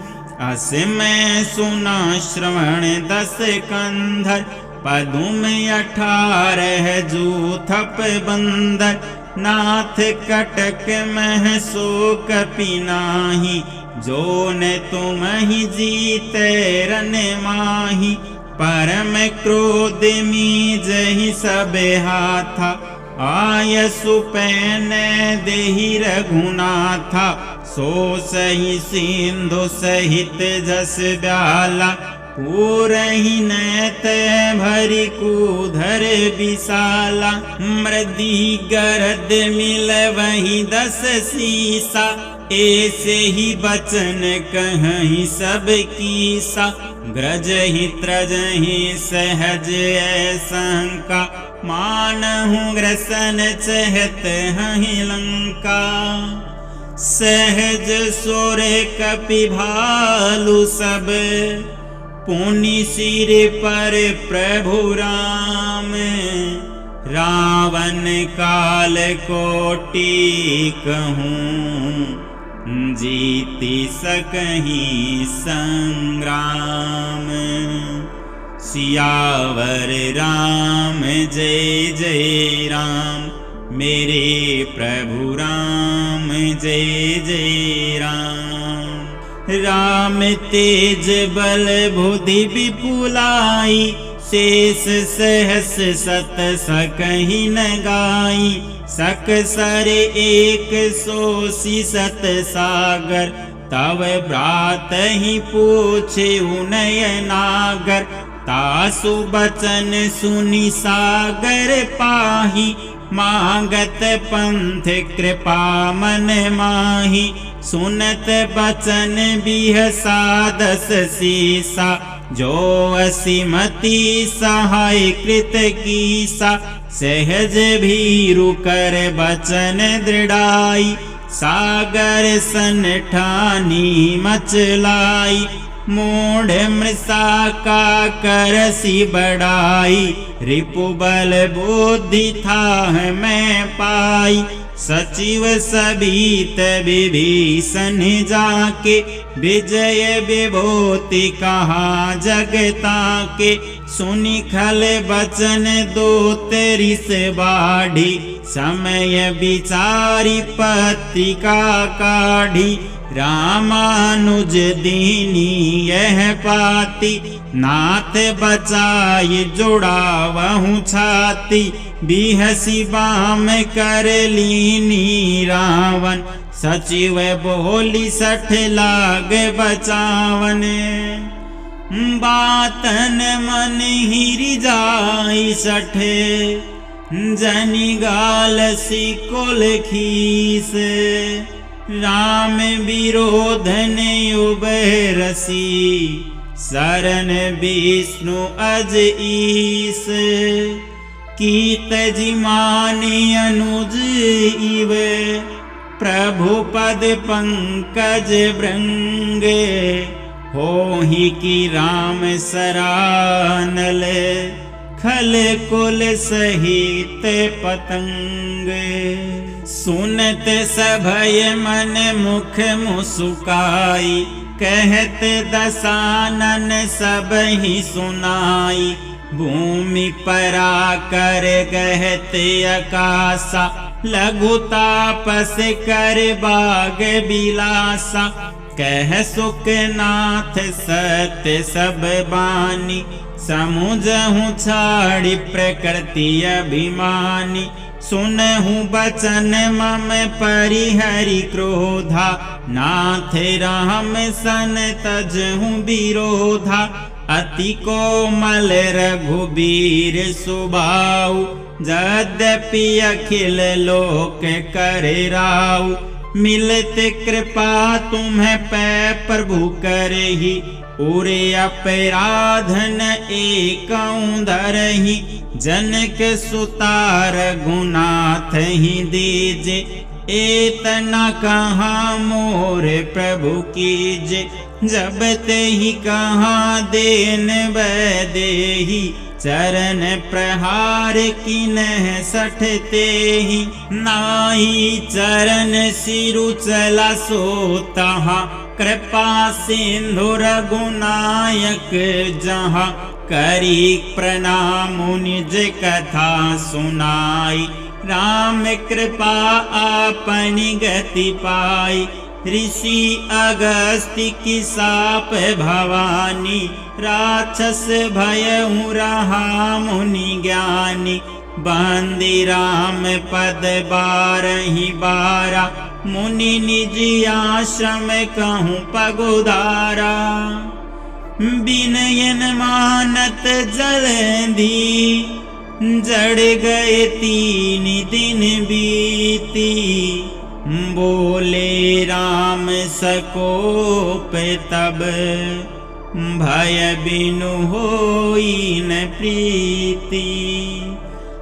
अस मैं सुना श्रवण 10 कंधर, पदुम 18 जूथप बंदर। नाथ कटक मह सो कपि नाही, जो न तुम ही जीते रन माही। परम क्रोध मीजहि सब हाथा, आयसु पैन देहि रघुनाथा। सो सही सिंधु सहित जस ब्याला, पूरहि नैत भरि कूधर विशाला। मृदि गरद मिलवहि 10 सीसा, ऐसे ही बचन कहीं सब कीसा। ग्रजहि त्रजहि सहज ऐसंका, मानहु ग्रसन चहत हहि लंका। सहज सोर कपि भालु सब, पुनि सिर पर प्रभु राम। रावण काल कोटि कहूँ, जीति सकहि संग्राम। सियावर राम जय जय राम, मेरे प्रभु राम जय जय राम। राम तेज बल बुद्धि विपुलाई, शेष सहस सत सकहि न गाई। सक सर 180 सत सागर, तव ब्रात ही पूछे उनय नागर। तासु बचन सुनि सागर पाही, मांगत पंथ कृपा मन माही। सुनत बचन बिहसा 10 सीसा, जो असीमति सहाय कृत कीसा। सहज भीरु कर बचन दृढ़ाई, सागर सन ठानी मचलाई। मूढ़ मृषा का करसी बढ़ाई, रिपु बल बुद्धि थाह मैं पाई। सचिव सबीत विभीषण जाके, विजय विभूति कहा जगता के। सुनि खल बचन दूत रिस बाढ़ी, समय विचारी पत्रिका काढ़ी। रामानुज दीनी यह पाती, नाथ बचाई जुड़ावहु छाती। बिहसी बाम कर लीनी रावण, सचिव बोली सठ लाग बचावन। बातन मन हिरि जाई सठे, जनि गाल सिकोल खीस। राम विरोधन उबय रसी, शरण विष्णु अज ईस। कीत जिमानि अनुज इव, प्रभु पद पंकज भृंगे। होहि की राम सरानल, खल कुल सहित पतंग। सुनत सभय मन मुख मुसुकाई, कहत दसानन सब ही सुनाई। भूमि परा कर गहत आकाशा, लघु तापस कर बाग बिलासा। कह सुखनाथ सत्य सब बानी, समुझहु छाड़ी प्रकृति अभिमानी। सुनहु बचन मम परिहरि क्रोधा, नाथ राम सन तजहु विरोधा। अति कोमल रघुबीर सुभाऊ, यद्यपि अखिल लोक करे राऊ। मिलत कृपा तुम्हें पै प्रभु करही, उरे अपराधन एकऊं धरही। जनक सुतार गुनाथ ही दीजे, एतना कहाँ मोर प्रभु कीजे। जब ते ही कहाँ देन देही, चरण प्रहार किन्ह सठते ही। नाई चरण सिरु चला सो तहाँ, कृपा सिंधु रघुनायक जहाँ। करी प्रणाम निज कथा सुनाई, राम कृपा आपनी गति पाई। ऋषि अगस्त्य की साप भवानी, राक्षस भयउ रहा मुनि ज्ञानी। बांदी राम पद बारहि बारा, मुनि निज आश्रम कहूँ पगुधारा। बिनयन मानत जलंधी, जड़ गए 3 दिन बीती। बोले राम सकोप तब, भय बिनु होई न प्रीति।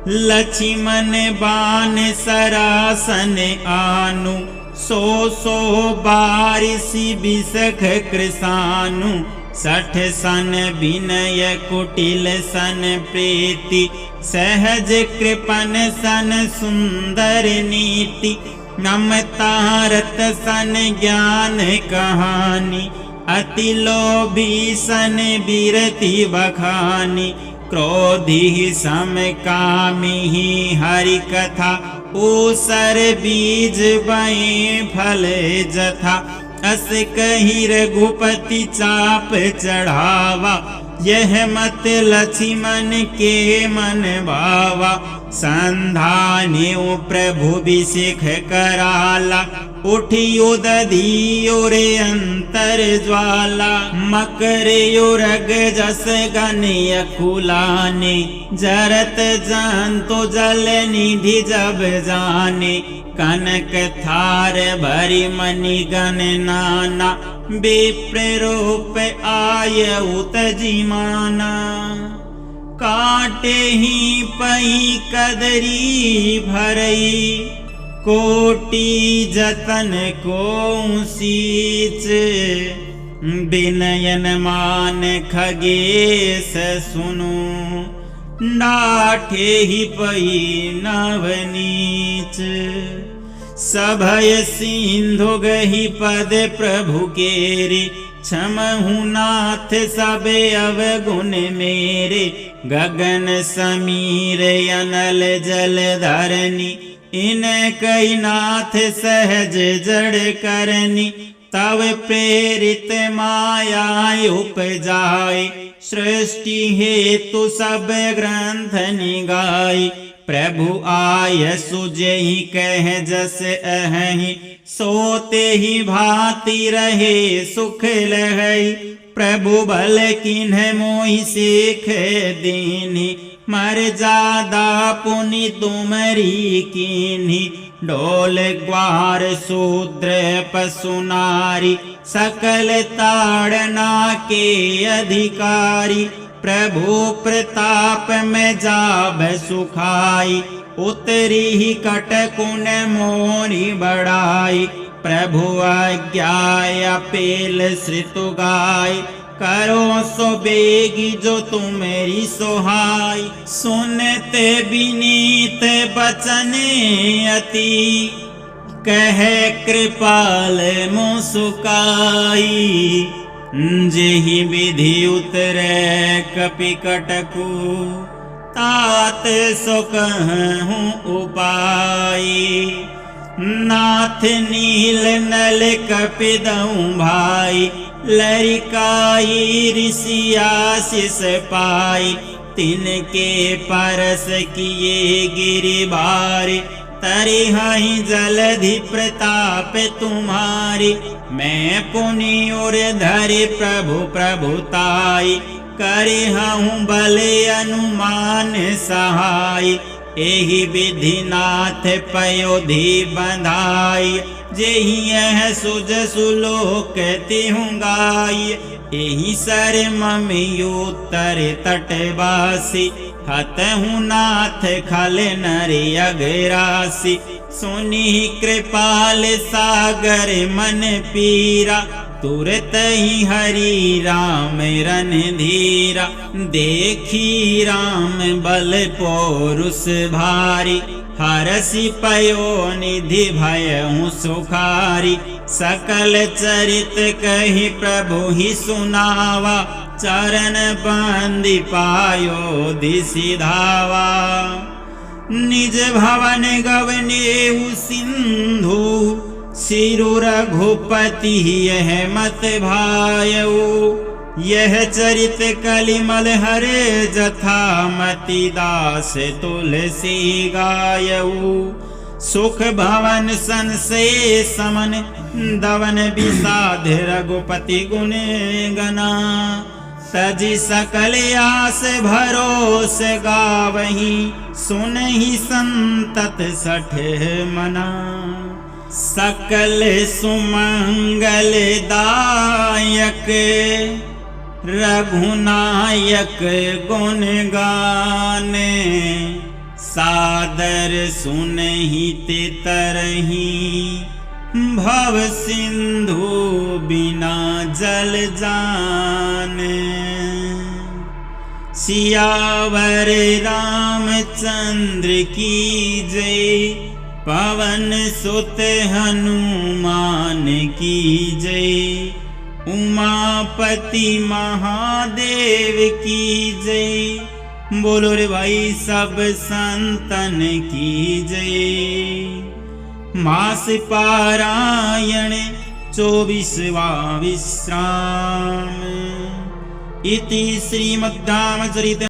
लक्ष्मण बाण सरासन आनु, सो बारिशि बिसख कृसानु। 60 सन विनय कुटिल सन प्रीति, सहज कृपन सन सुंदर नीति। नमता रत सन ज्ञान कहानी, अति लोभी सन बिरति बखानी। क्रोधी सम कामी हरि कथा, ऊसर बीज बए फल जथा। अस कही रघुपति चाप चढ़ावा, यह मत लक्ष्मण के मन भावा। संधान्यो प्रभु बिसिख कराला, उठियो दधियो रे अंतर ज्वाला। मकरयो रग जस गनिय खुलाने, जरत जंतु जल निधि जब जाने। कनक थार भरी मणि गण नाना, विप्र रूप आय उतजिमाना। काटे ही पही कदरी भरई, कोटि जतन को सीच। बिनयन मान खगेश सुनु, डाठे ही पही नवनीच। सभय सिंधु गही पद प्रभु केरे, क्षमहु नाथ सबे अवगुण मेरे। गगन समीर अनल जल धरनी, इन कई नाथ सहज जड़ करनी। तव प्रेरित माया उपजाय, सृष्टि हेतु सब ग्रंथ निगाय। प्रभु आय सुजहि कह जस अहि, सोते ही भांति रहे सुख लहै। प्रभु बल किन्ह मोहि सीख दीन्हि, मर्यादा पुनि तुमरी कीन्हि। डोल ग्वार शूद्र पशु नारी, सकल ताड़ना के अधिकारी। प्रभु प्रताप में जाब सुखाई, उतरी ही कटकुन मोरी बढ़ाई। प्रभु आज्ञा पेल श्रुतु गाय, करो सो बेगी जो तुम्हारी सोहाई। सुनते विनीत बचने अति, कहे कृपाल मुसुकाई। जेहि विधि उतरे कपि कटकु, तात सो कहूँ उपाय। नाथ नील नल कपिदऊँ भाई, लरिकाई ऋषि आशीष पाई। तिनके परस किए गिरि भारी, तरिहहि जलधि प्रताप तुम्हारी। मैं पुनि उर धरि प्रभु प्रभुताई, करिहऊँ बल अनुमान सहाय। एहि विधि नाथ पयोधि बंधाई, जेहि यह सुज सुलोक तिहुँ गाय। एहि सर ममियुतर तटवासी, हतहु नाथ खल नर अघरासी। सुनि कृपाल सागर मन पीरा, तुरत ही हरि राम रणधीरा। देखी राम बल पौरुष भारी, हरसि पयो निधि भयउ सुखारी। सकल चरित कहि प्रभु ही सुनावा, चरण बंदी पायो दिसि धावा। निज भवन गवनेउ सिंधु, सिरु रघुपति यह मत भायऊ। यह चरित कलिमल हरे जथा, मति दास तुलसी गायऊ। सुख भवन सन से समन, दवन विषाद रघुपति गुण गना। तजि सकल आस भरोस गावही, सुनहि संतत सठ मना। सकल सुमंगल दायक, रघुनायक गुण गाने। सादर सुनहि ते तरहि, भव सिंधु बिना जल जाने। सियावर रामचंद्र की जय, पवन सुत हनुमान की जय। उमापति महादेव की जय, बोलो रे भाई सब संतन की जय। मास पारायण 24वां विश्राम। इति श्रीमद्रामचरित